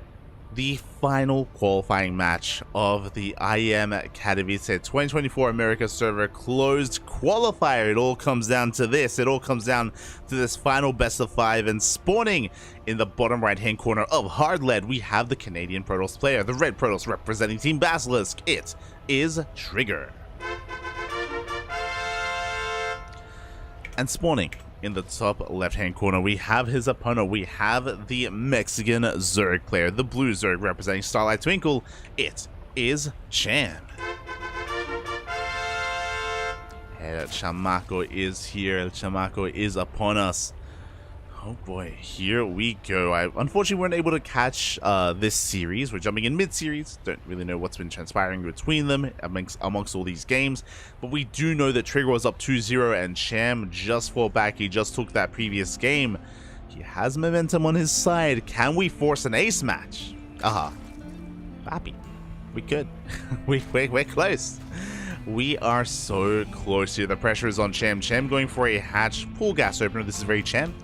the final qualifying match of the IEM Katowice 2024 America server closed qualifier. It all comes down to this. It all comes down to this final best of 5, and spawning in the bottom right hand corner of hard lead, we have the Canadian Protoss player, the red Protoss representing Team Basilisk. It is Trigger. And spawning in the top left-hand corner, we have his opponent. We have the Mexican Zerg player, the blue Zerg representing Starlight Twinkle. It is Cham. El Chamaco is here. El Chamaco is upon us. Oh boy, here we go. I unfortunately weren't able to catch this series. We're jumping in mid-series. Don't really know what's been transpiring between them amongst all these games. But we do know that Trigger was up 2-0 and Cham just fought back. He just took that previous game. He has momentum on his side. Can we force an ace match? Happy. We could. We're close. We are so close here. The pressure is on Cham. Cham going for a hatch pool gas opener. This is very Cham.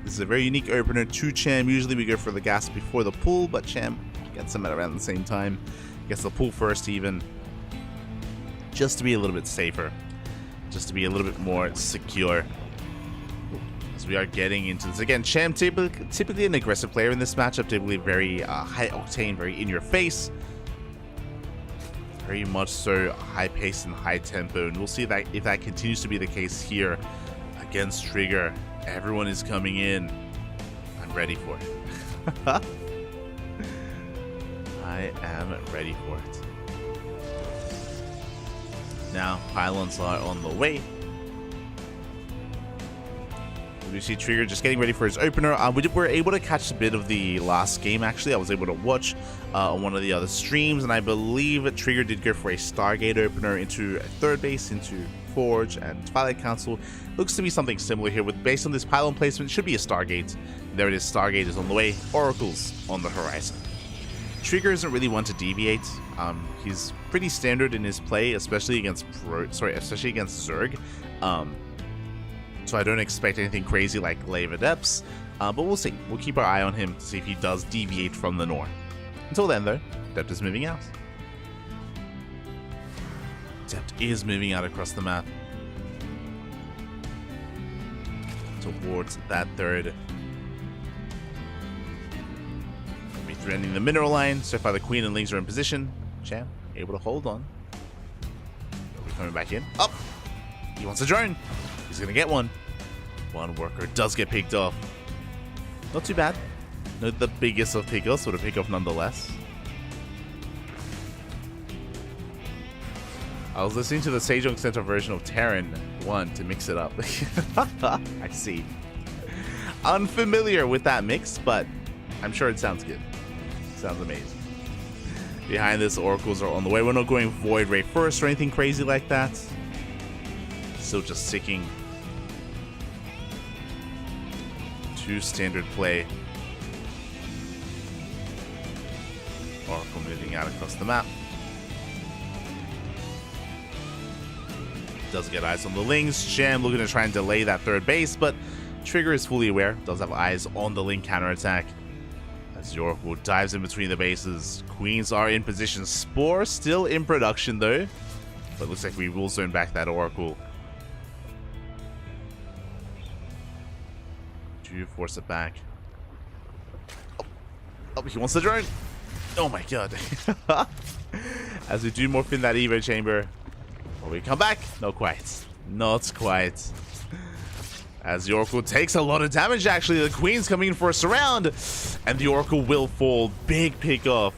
This is a very unique opener to Cham. Usually we go for the gas before the pool, but Cham gets them at around the same time. Gets the pool first even. Just to be a little bit safer. Just to be a little bit more secure. As we are getting into this. Again, Cham typically an aggressive player in this matchup. Typically very high octane, very in your face. Very much so high pace and high tempo. And we'll see if that continues to be the case here against Trigger. Everyone is coming in. I'm ready for it. I am ready for it. Now, pylons are on the way. We see Trigger just getting ready for his opener. We were able to catch a bit of the last game, actually. I was able to watch on one of the other streams, and I believe Trigger did go for a Stargate opener into a third base, into Forge and Twilight Council. Looks to be something similar here, with based on this pylon placement, should be a Stargate. There it is, Stargate is on the way, Oracle's on the horizon. Trigger isn't really one to deviate. He's pretty standard in his play, especially against Zerg. So I don't expect anything crazy like Glaive Adepts, but we'll see. We'll keep our eye on him to see if he does deviate from the norm. Until then, though, Dept is moving out. Dept is moving out across the map towards that third. We'll be threatening the mineral line. So far, the Queen and Lings are in position. Cham able to hold on. We're coming back in. Up! He wants a drone. He's gonna get one. One worker does get picked off. Not too bad. Not the biggest of pickoffs, but a pickoff nonetheless. I was listening to the Sejong Center version of Terran 1 to mix it up. I see. Unfamiliar with that mix, but I'm sure it sounds good. Sounds amazing. Behind this, Oracles are on the way. We're not going Void Ray first or anything crazy like that. Still just sticking to standard play. Oracle moving out across the map. Does get eyes on the Lings. Cham looking to try and delay that third base, but Trigger is fully aware. Does have eyes on the Ling counterattack. As the Oracle dives in between the bases. Queens are in position. Spore still in production though. But looks like we will zone back that Oracle. To force it back. Oh, he wants the drone. Oh my god. As we do morph in that Evo chamber. Will we come back? Not quite. Not quite. As the Oracle takes a lot of damage, actually. The Queen's coming in for a surround. And the Oracle will fall. Big pick off.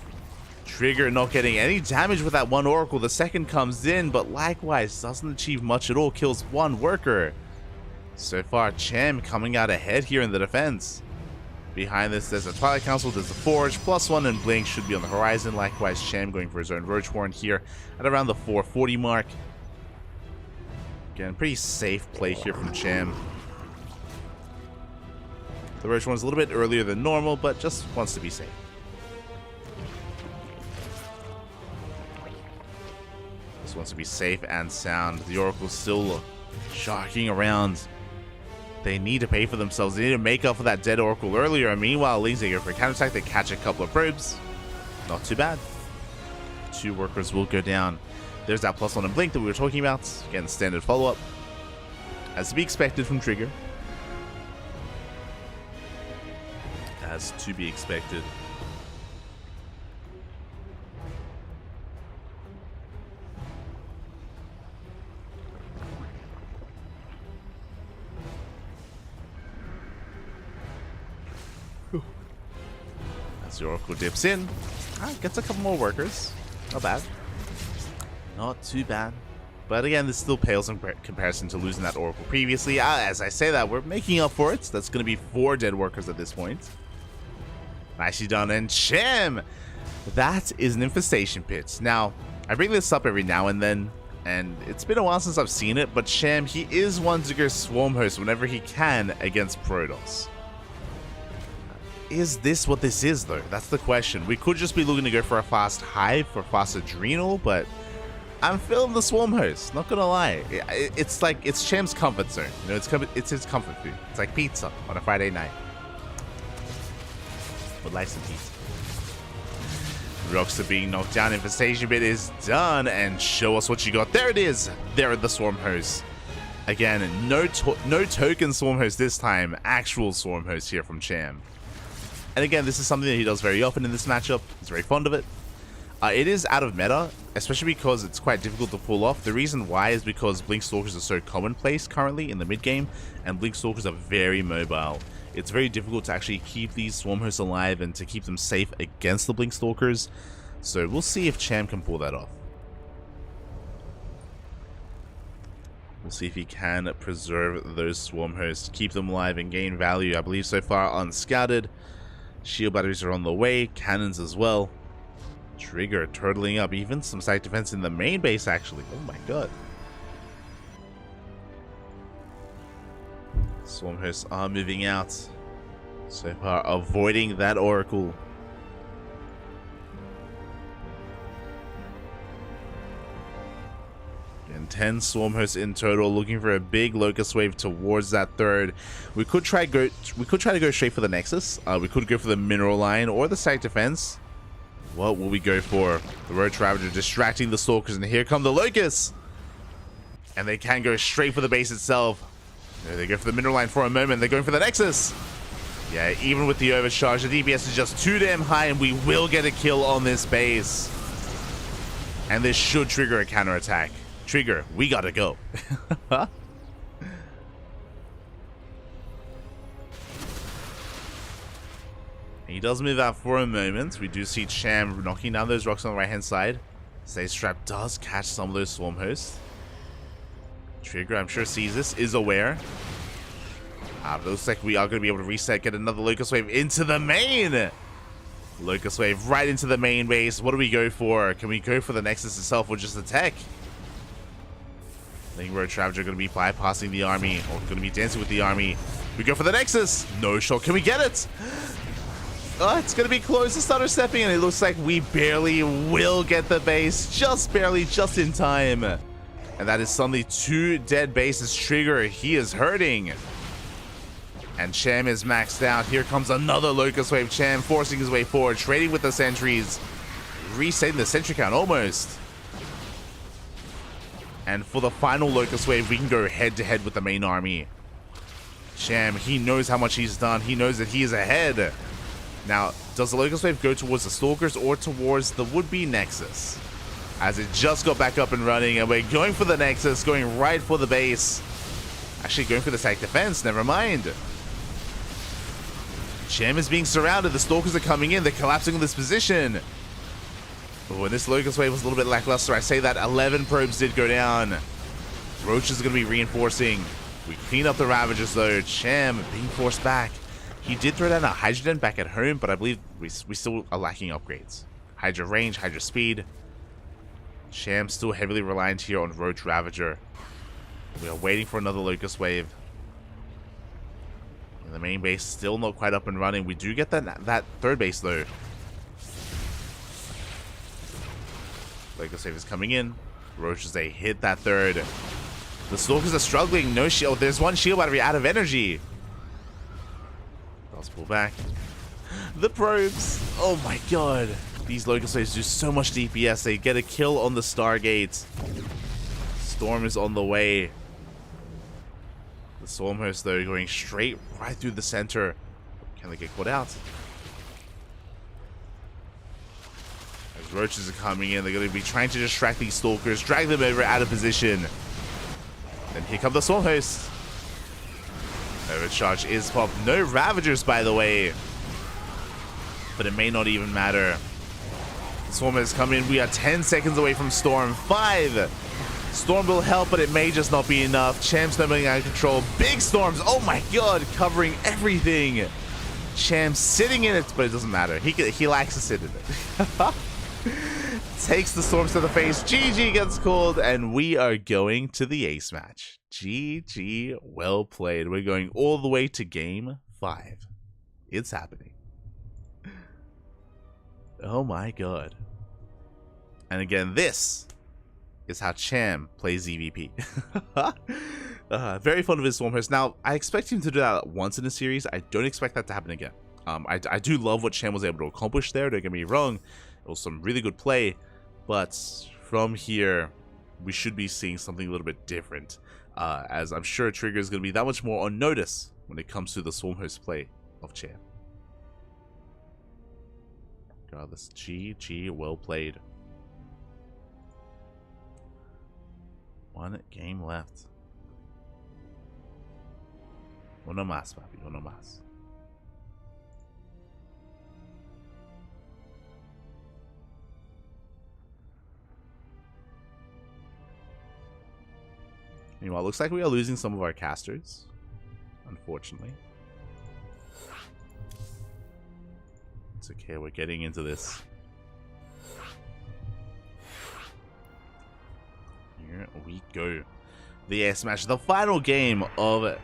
Trigger not getting any damage with that one Oracle. The second comes in, but likewise doesn't achieve much at all. Kills one worker. So far, Cham coming out ahead here in the defense. Behind this, there's a Twilight Council, there's the Forge, +1 and Blink should be on the horizon. Likewise, Cham going for his own Roach Warren here at around the 440 mark. Again, pretty safe play here from Cham. The Roach Warren's a little bit earlier than normal, but just wants to be safe. Just wants to be safe and sound. The Oracle's still sharking around. They need to pay for themselves. They need to make up for that dead Oracle earlier. And meanwhile, Lings, they go for a counterattack. They catch a couple of probes. Not too bad. 2 workers will go down. There's that +1 and Blink that we were talking about. Again, standard follow-up. As to be expected from Trigger. As to be expected. As the Oracle dips in, gets a couple more workers. Not bad. Not too bad. But again, this still pales in comparison to losing that Oracle previously. As I say that, we're making up for it. That's going to be 4 dead workers at this point. Nicely done. And Cham! That is an infestation pit. Now, I bring this up every now and then, and it's been a while since I've seen it, but Cham, he is one to go Swarm Host whenever he can against Protoss. Is this what this is, though? That's the question. We could just be looking to go for a fast Hive or fast Adrenal, but I'm feeling the Swarm Host, not gonna lie. It's like, it's Cham's comfort zone. You know, it's his comfort food. It's like pizza on a Friday night. Would like some pizza. Rocks are being knocked down. Infestation bit is done, and show us what you got. There it is. There are the Swarm Hosts. Again, no token Swarm Host this time. Actual Swarm Host here from Cham. And again, this is something that he does very often in this matchup. He's very fond of it. It is out of meta, especially because it's quite difficult to pull off. The reason why is because Blink Stalkers are so commonplace currently in the mid game, and Blink Stalkers are very mobile. It's very difficult to actually keep these Swarm Hosts alive and to keep them safe against the Blink Stalkers. So we'll see if Cham can pull that off. We'll see if he can preserve those Swarm Hosts, keep them alive and gain value. I believe so far unscouted. Shield batteries are on the way, cannons as well. Trigger turtling up, even some site defense in the main base actually. Oh my god. Swarm Hosts are moving out. So far avoiding that Oracle. And 10 Swarm Hosts in total, looking for a big Locust Wave towards that third. We could try to go straight for the Nexus. We could go for the Mineral Line or the site defense. What will we go for? The Roach Ravager distracting the Stalkers, and here come the Locusts! And they can go straight for the base itself. They go for the Mineral Line for a moment. They're going for the Nexus. Yeah, even with the overcharge, the DPS is just too damn high, and we will get a kill on this base. And this should trigger a counterattack. Trigger, we gotta go. He does move out for a moment. We do see Cham knocking down those rocks on the right hand side. Stay Strap does catch some of those Swarm Hosts. Trigger, I'm sure, sees this, is aware. But it looks like we are going to be able to reset, get another Locust Wave into the main. Locust Wave right into the main base. What do we go for? Can we go for the Nexus itself or just the tech? I think Roach Ravager going to be bypassing the army, or going to be dancing with the army. We go for the Nexus. No shot. Can we get it? Oh, it's going to be close to Stutter Stepping, and it looks like we barely will get the base. Just barely, just in time. And that is suddenly 2 dead bases. Trigger, he is hurting. And Cham is maxed out. Here comes another Locust Wave. Cham forcing his way forward, trading with the sentries. Resetting the sentry count almost. And for the final Locust Wave, we can go head-to-head with the main army. Cham, he knows how much he's done. He knows that he is ahead. Now, does the Locust Wave go towards the Stalkers or towards the would-be Nexus? As it just got back up and running, and we're going for the Nexus, going right for the base. Actually, going for the site defense, never mind. Cham is being surrounded. The Stalkers are coming in. They're collapsing in this position. Oh, and this Locust Wave was a little bit lackluster. I say that 11 probes did go down. Roach is going to be reinforcing. We clean up the Ravagers, though. Cham being forced back. He did throw down a Hydra Den back at home, but I believe we still are lacking upgrades. Hydra range, Hydra speed. Cham still heavily reliant here on Roach Ravager. We are waiting for another Locust Wave. And the main base still not quite up and running. We do get that third base, though. Locust Wave is coming in. Roaches, they hit that third. The Stalkers are struggling. No shield. There's one shield battery out of energy. Let's pull back. The probes. Oh my god. These Locust Waves do so much DPS. They get a kill on the Stargate. Storm is on the way. The Storm Host, though, going straight right through the center. Can they get caught out? As Roaches are coming in, they're going to be trying to distract these Stalkers, drag them over out of position. Then here come the Storm Hosts. Overcharge is popped. No Ravagers, by the way. but it may not even matter. Storm has come in. We are 10 seconds away from Storm. 5. Storm will help, but it may just not be enough. Champ snowballing out of control. Big storms. Oh my god, covering everything. Champ sitting in it, but it doesn't matter. He likes to sit in it. Takes the storms to the face. GG gets called, and we are going to the ace match. GG, well played. We're going all the way to game 5. It's happening. Oh my god. And again, this is how Cham plays EVP. Very fond of his Stormhurst. Now, I expect him to do that once in a series. I don't expect that to happen again. I do love what Cham was able to accomplish there, don't get me wrong. It was some really good play, but from here, we should be seeing something a little bit different, as I'm sure Trigger is going to be that much more on notice when it comes to the Stormhurst play of Cham. God, this GG, well played. 1 game left. Uno más, papi, uno más. Meanwhile, it looks like we are losing some of our casters, unfortunately. It's okay, we're getting into this. Here we go. The ace match, the final game of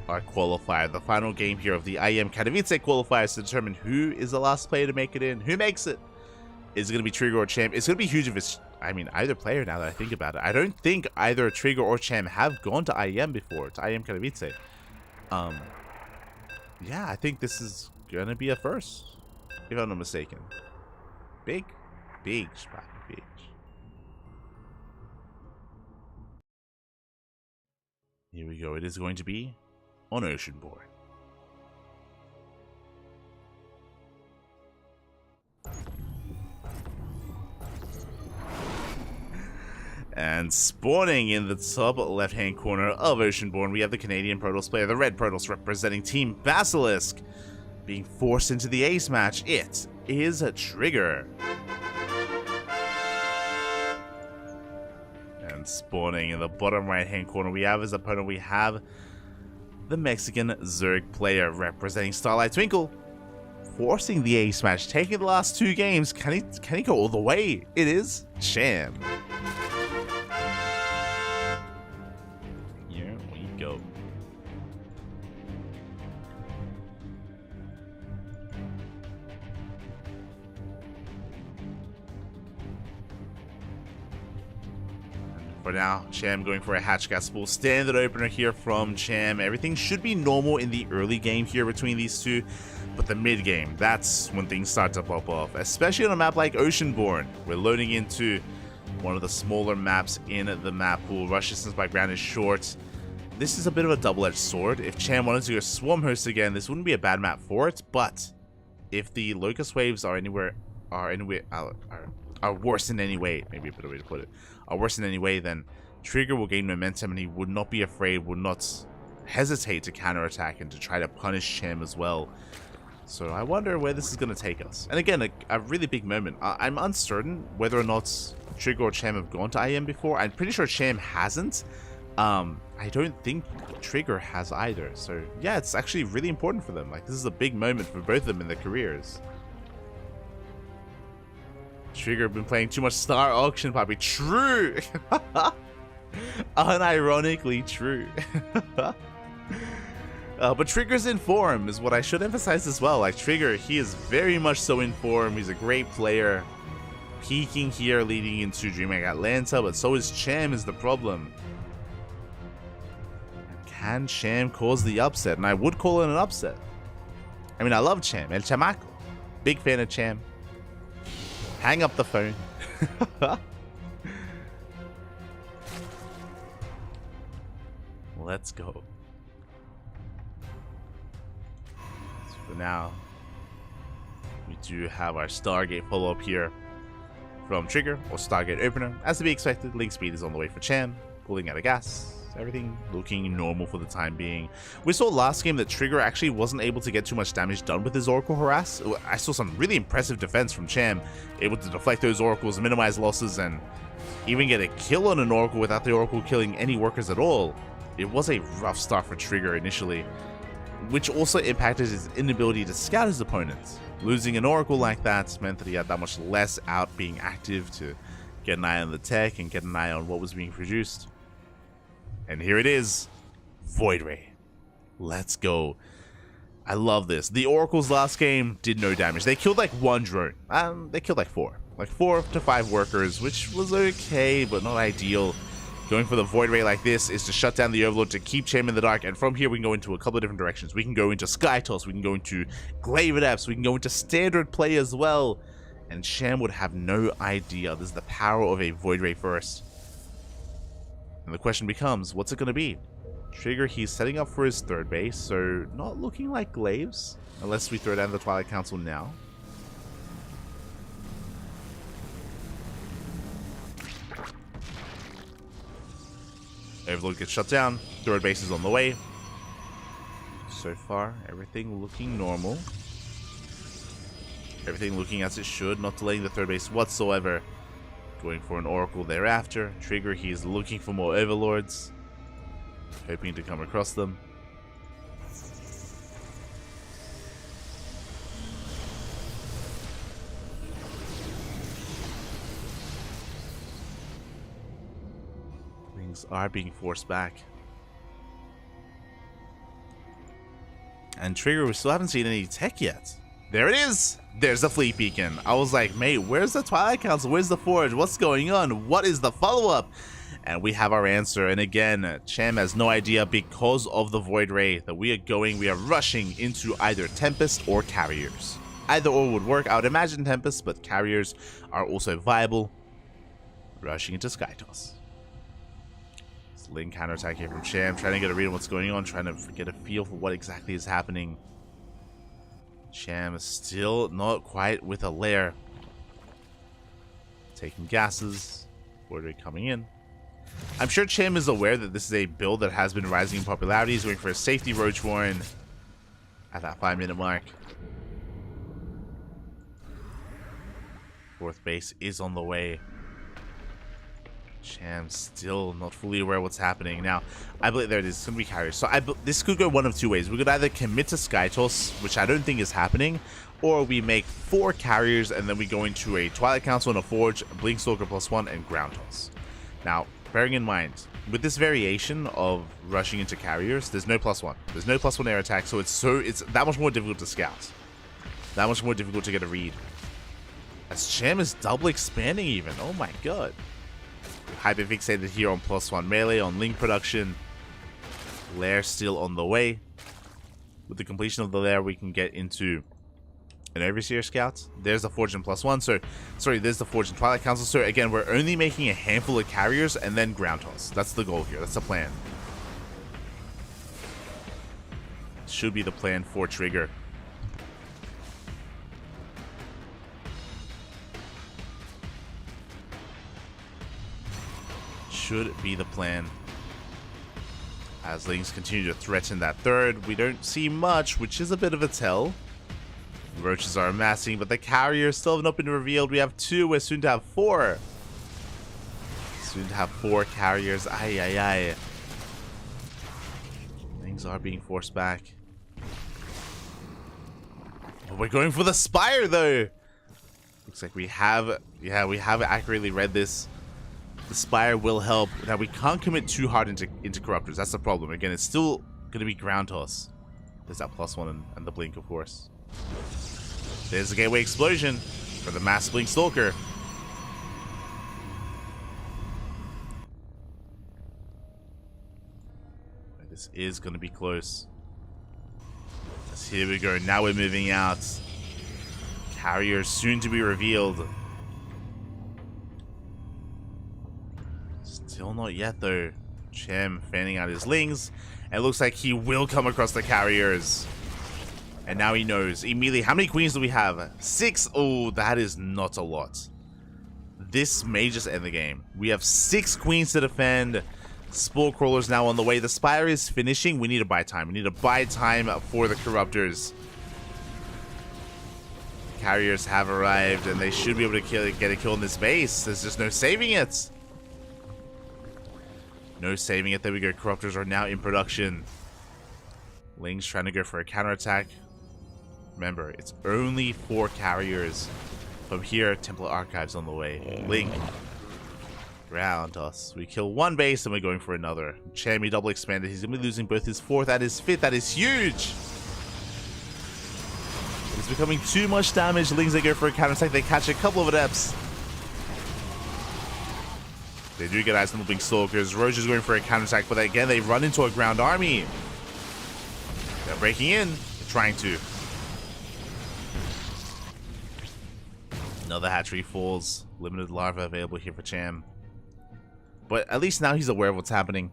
our qualifier. The final game here of the IEM Katowice qualifiers to determine who is the last player to make it in. Who makes it? Is it going to be Trigger or Cham? It's going to be huge if it's, I mean, either player now that I think about it. I don't think either Trigger or Cham have gone to IEM before, to IEM Katowice. Yeah, I think this is going to be a first, if I'm not mistaken. Big spot. Big. Here we go. It is going to be on Oceanborn. And spawning in the top left-hand corner of Oceanborn, we have the Canadian Protoss player, the Red Protoss representing Team Basilisk, being forced into the ace match. It is a Trigger. And spawning in the bottom right-hand corner, we have as opponent, we have the Mexican Zerg player representing Starlight Twinkle, forcing the ace match, taking the last 2 games. Can he go all the way? It is Cham. Here we go. For now, Cham going for a hatch gas spool. Standard opener here from Cham. Everything should be normal in the early game here between these two. But the mid game, that's when things start to pop off. Especially on a map like Oceanborn. We're loading into one of the smaller maps in the map pool. Rush distance by ground is short. This is a bit of a double-edged sword. If Cham wanted to go Swarmhost again, this wouldn't be a bad map for it. But if the Locust Waves are worse in any way, maybe a better way to put it, are worse in any way, then Trigger will gain momentum and he would not be afraid, would not hesitate to counterattack and to try to punish Cham as well. So I wonder where this is going to take us. And again, a really big moment. I'm uncertain whether or not Trigger or Cham have gone to IM before. I'm pretty sure Cham hasn't. I don't think Trigger has either. So yeah, it's actually really important for them. Like, this is a big moment for both of them in their careers. Trigger been playing too much Star Auction, Poppy. True! Unironically true. But Trigger's in form is what I should emphasize as well. Like, Trigger, he is very much so in form. He's a great player. Peaking here, leading into DreamHack Atlanta, but so is Cham is the problem. And can Cham cause the upset? And I would call it an upset. I mean, I love Cham. El Chamaco. Big fan of Cham. Hang up the phone. Let's go. So for now, we do have our Stargate follow-up here from Trigger, or Stargate opener. As to be expected, link speed is on the way for Cham, pulling out of gas. Everything looking normal for the time being. We saw last game that Trigger actually wasn't able to get too much damage done with his Oracle Harass. I saw some really impressive defense from Cham, able to deflect those Oracles, minimize losses, and even get a kill on an Oracle without the Oracle killing any workers at all. It was a rough start for Trigger initially, which also impacted his inability to scout his opponents. Losing an Oracle like that meant that he had that much less out being active to get an eye on the tech and get an eye on what was being produced. And here it is, Void Ray. Let's go. I love this. The Oracles last game did no damage. They killed like one drone. They killed like 4 to 5 workers, which was okay, but not ideal. Going for the Void Ray like this is to shut down the Overlord, to keep Cham in the dark, and from here we can go into a couple of different directions. We can go into Sky Toss, we can go into Glaive Adepts, we can go into standard play as well. And Cham would have no idea. This is the power of a Void Ray first. And the question becomes, what's it going to be? Trigger, he's setting up for his third base, so not looking like Glaives, unless we throw down the Twilight Council now. Overlord gets shut down, third base is on the way. So far, everything looking normal. Everything looking as it should, not delaying the third base whatsoever. Going for an Oracle thereafter. Trigger, he's looking for more Overlords, hoping to come across them. Things are being forced back. And Trigger, we still haven't seen any tech yet. There it is! There's the Fleet Beacon. I was like, mate, where's the Twilight Council? Where's the Forge? What's going on? What is the follow-up? And we have our answer. And again, Cham has no idea because of the Void Ray that we are rushing into either Tempest or Carriers. Either or would work. I would imagine Tempest, but Carriers are also viable. Rushing into Sky Toss. Ling counterattack here from Cham, trying to get a read on what's going on, trying to get a feel for what exactly is happening. Cham is still not quite with a lair. Taking gases. Void Ray coming in. I'm sure Cham is aware that this is a build that has been rising in popularity. He's going for a safety Roach Warren at that 5-minute mark. Fourth base is on the way. Cham still not fully aware of what's happening. Now, I believe there it is. It's going to be Carriers. So this could go one of two ways. We could either commit to Sky Toss, which I don't think is happening, or we make 4 Carriers and then we go into a Twilight Council and a Forge, Blink Stalker +1, and Ground Toss. Now, bearing in mind, with this variation of rushing into Carriers, there's no +1. There's no +1 air attack, so it's that much more difficult to scout. That much more difficult to get a read. As Cham is double expanding even. Oh my god. Hyperfixated here on +1 melee, on Link production. Lair still on the way. With the completion of the Lair, we can get into an Overseer Scout. There's the Forge and +1. So, sorry, there's the Forge and Twilight Council. So, again, we're only making a handful of Carriers and then Ground Toss. That's the goal here. That's the plan. Should be the plan for Trigger. Should be the plan. As Lings continue to threaten that third, we don't see much, which is a bit of a tell. Roaches are amassing, but the Carriers still have not been revealed. We have 2, we're soon to have 4. Soon to have 4 Carriers. Aye, aye, aye. Things are being forced back. Oh, we're going for the Spire, though. Looks like we have accurately read this. The Spire will help. Now, we can't commit too hard into Corruptors. That's the problem. Again, it's still going to be Ground Toss. There's that +1 and the Blink, of course. There's the Gateway Explosion for the Mass Blink Stalker. This is going to be close. As here we go. Now we're moving out. Carrier soon to be revealed. Still not yet, though. Cham fanning out his Lings. And it looks like he will come across the Carriers. And now he knows. Immediately, how many Queens do we have? 6? Oh, that is not a lot. This may just end the game. We have 6 Queens to defend. Spore Crawler's now on the way. The Spire is finishing. We need to buy time. We need to buy time for the Corruptors. Carriers have arrived, and they should be able to get a kill in this base. There's just no saving it. No saving it. There we go. Corruptors are now in production. Ling's trying to go for a counterattack. Remember, it's only 4 carriers. From here, Templar Archives on the way. Ling. Ground us. We kill 1 base and we're going for another. Chammy double expanded. He's going to be losing both his 4th and his 5th. That is huge. It's becoming too much damage. Lings, they go for a counterattack. They catch a couple of adepts. They do get Ice Blink Stalkers. Roche is going for a counterattack, but again, they run into a ground army. They're breaking in. They're trying to. Another hatchery falls. Limited larva available here for Cham. But at least now he's aware of what's happening.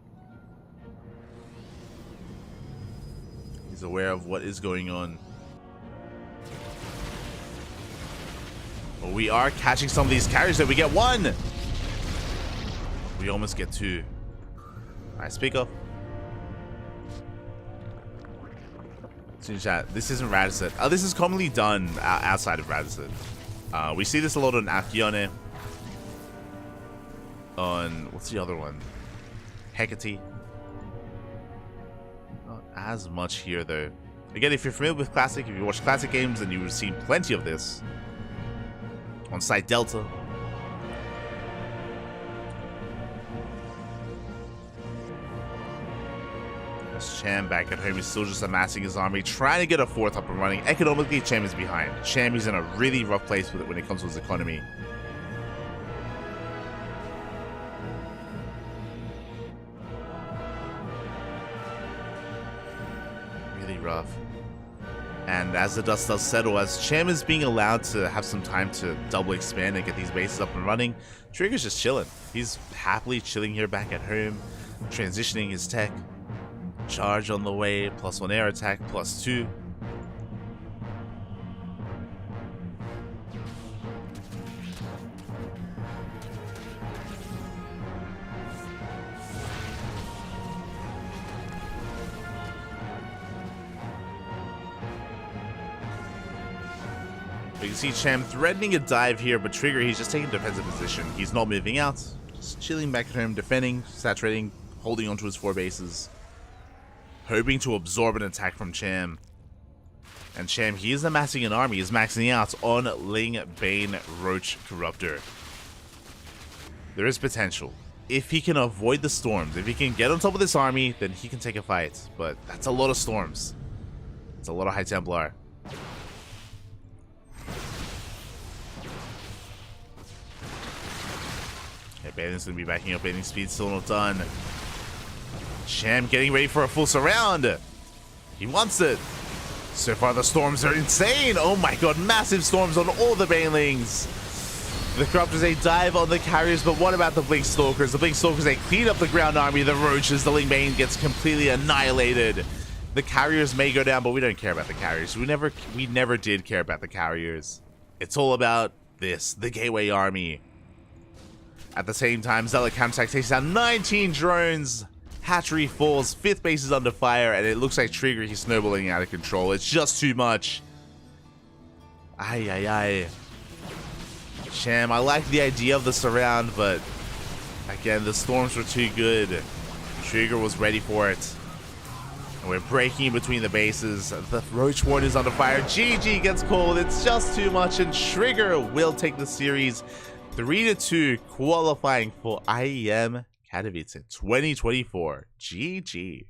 He's aware of what is going on. But we are catching some of these carriers that we get 1. We almost get 2. Alright, speak up. Chat, this isn't Radicet. This is commonly done outside of Radicet. We see this a lot on Afghanistan. On, what's the other one? Hecate. Not as much here, though. Again, if you're familiar with Classic, if you watch Classic games, then you would have seen plenty of this. On Site Delta. Cham back at home. He's still just amassing his army, trying to get a 4th up and running. Economically, Cham is behind. Cham is in a really rough place with it when it comes to his economy. Really rough. And as the dust does settle, as Cham is being allowed to have some time to double expand and get these bases up and running, Trigger's just chilling. He's happily chilling here back at home, transitioning his tech. Charge on the way, +1 air attack, +2. You can see Cham threatening a dive here, but Trigger, he's just taking a defensive position. He's not moving out, just chilling back at home, defending, saturating, holding onto his 4 bases. Hoping to absorb an attack from Cham. And Cham, he is amassing an army. He's maxing out on Ling, Bane, Roach, Corruptor. There is potential. If he can avoid the storms, if he can get on top of this army, then he can take a fight. But that's a lot of storms. It's a lot of High Templar. Okay, Bane's going to be backing up. Bane's speed still not done. Cham getting ready for a full surround. He wants it. So far, the storms are insane. Oh my god, massive storms on all the Banelings. The Corruptors, they dive on the carriers, but what about the Blink Stalkers? The Blink Stalkers, they clean up the ground army. The Roaches, the Ling Bane gets completely annihilated. The carriers may go down, but we don't care about the carriers. We never did care about the carriers. It's all about this, the Gateway Army. At the same time, Zealot counterattack takes down 19 drones. Hatchery falls, 5th base is under fire, and it looks like Trigger, he's snowballing out of control. It's just too much. Ay. Cham, I like the idea of the surround, but again, the storms were too good. Trigger was ready for it. And we're breaking in between the bases. The Roach Warden is under fire. GG gets called. It's just too much, and Trigger will take the series 3-2, qualifying for IEM Katowice 2024. GG.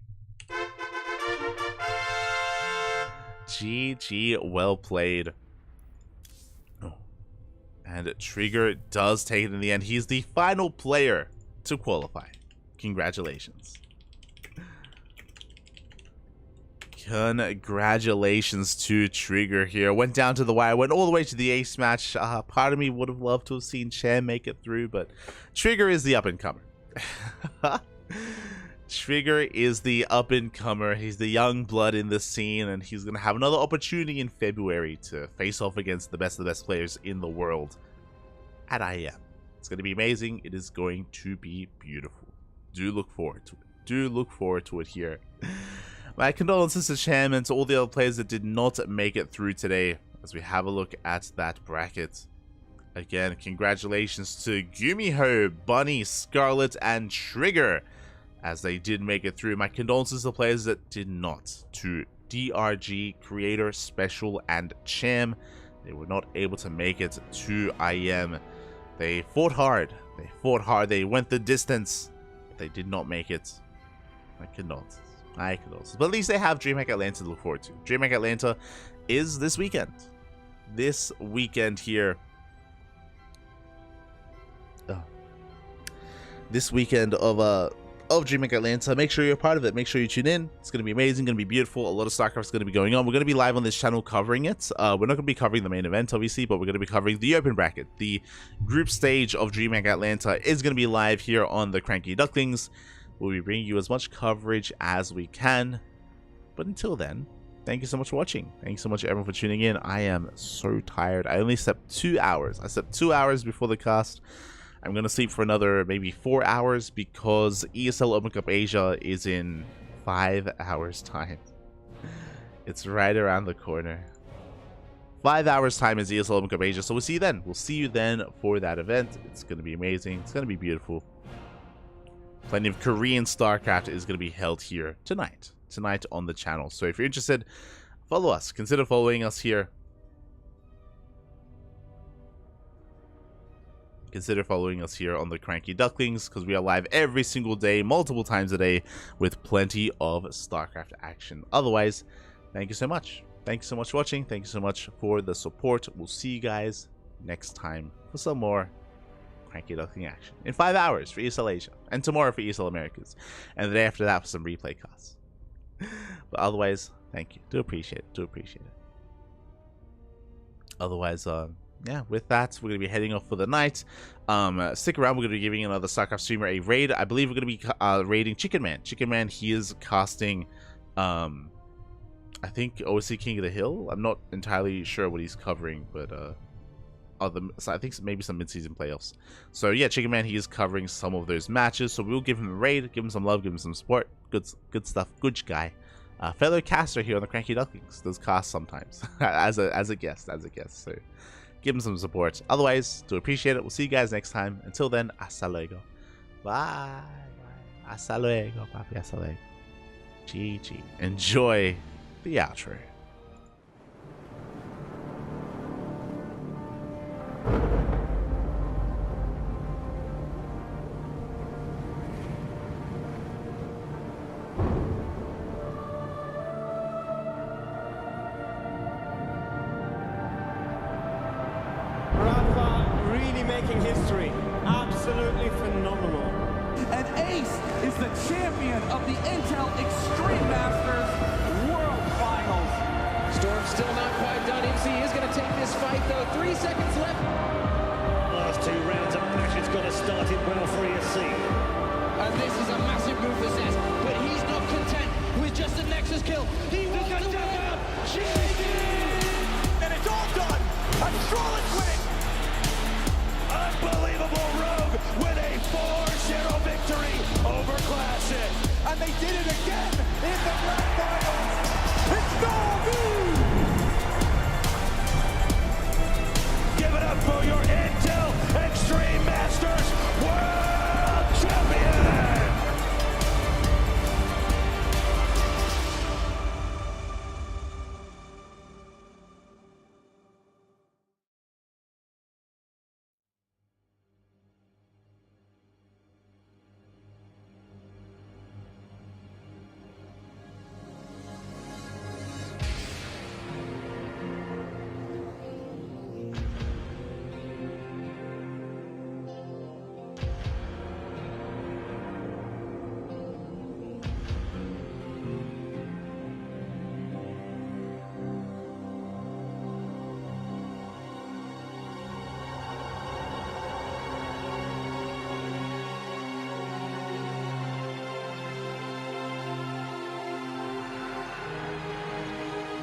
GG, well played. Oh. And Trigger does take it in the end. He's the final player to qualify. Congratulations. Congratulations to Trigger here. Went down to the wire, went all the way to the ace match. Part of me would have loved to have seen Cham make it through, but Trigger is the up-and-comer. Trigger is the up-and-comer. He's the young blood in this scene, and he's going to have another opportunity in February to face off against the best of the best players in the world at IEM. It's going to be amazing. It is going to be beautiful. Do look forward to it. Do look forward to it here. My condolences to Cham and to all the other players that did not make it through today as we have a look at that bracket. Again, congratulations to Gumiho, Bunny, Scarlet, and Trigger as they did make it through. My condolences to the players that did not. To DRG, Creator, Special, and Cham. They were not able to make it to IM. They fought hard. They fought hard. They went the distance. But they did not make it. My condolences. My condolences. But at least they have DreamHack Atlanta to look forward to. DreamHack Atlanta is this weekend. This weekend here. This weekend of DreamHack Atlanta. Make sure you're a part of it. Make sure you tune in. It's going to be amazing. Going to be beautiful. A lot of StarCraft is going to be going on. We're going to be live on this channel covering it. We're not going to be covering the main event, obviously, but we're going to be covering the open bracket. The group stage of DreamHack Atlanta is going to be live here on the CranKy Ducklings. We'll be bringing you as much coverage as we can. But until then, thank you so much for watching. Thank you so much, everyone, for tuning in. I am so tired. I only slept 2 hours. I slept 2 hours before the cast. I'm going to sleep for another maybe 4 hours because ESL Open Cup Asia is in 5 hours time. It's right around the corner. 5 hours time is ESL Open Cup Asia. So we'll see you then. We'll see you then for that event. It's going to be amazing. It's going to be beautiful. Plenty of Korean StarCraft is going to be held here tonight on the channel. So if you're interested, follow us. Consider following us here. Consider following us here on the CranKy Ducklings because we are live every single day, multiple times a day, with plenty of StarCraft action. Otherwise, thank you so much. Thank you so much for watching. Thank you so much for the support. We'll see you guys next time for some more CranKy Duckling action in 5 hours for ESL Asia, and tomorrow for ESL Americas, and the day after that for some replay casts. But otherwise, thank you. Do appreciate it. Do appreciate it. Otherwise, yeah, with that, we're going to be heading off for the night. Stick around. We're going to be giving another StarCraft streamer a raid. I believe we're going to be raiding Chicken Man. Chicken Man, he is casting, I think, OC King of the Hill. I'm not entirely sure what he's covering, but so I think maybe some mid-season playoffs. So yeah, Chicken Man, he is covering some of those matches. So we'll give him a raid, give him some love, give him some support. Good stuff. Good guy. Fellow caster here on the CranKy Ducklings. Does cast sometimes as a guest. So give him some support. Otherwise, do appreciate it. We'll see you guys next time. Until then, hasta luego. Bye. Hasta luego, papi. Hasta luego. GG. Enjoy the outro. Making history. Absolutely phenomenal. And Ace is the champion of the Intel Extreme Masters World Finals. Storm's still not quite done. MC is going to take this fight, though. 3 seconds left. Last 2 rounds of action's got to start it well for ESC. And this is a massive move for Zez, but he's not content with just a Nexus kill. He wants to win.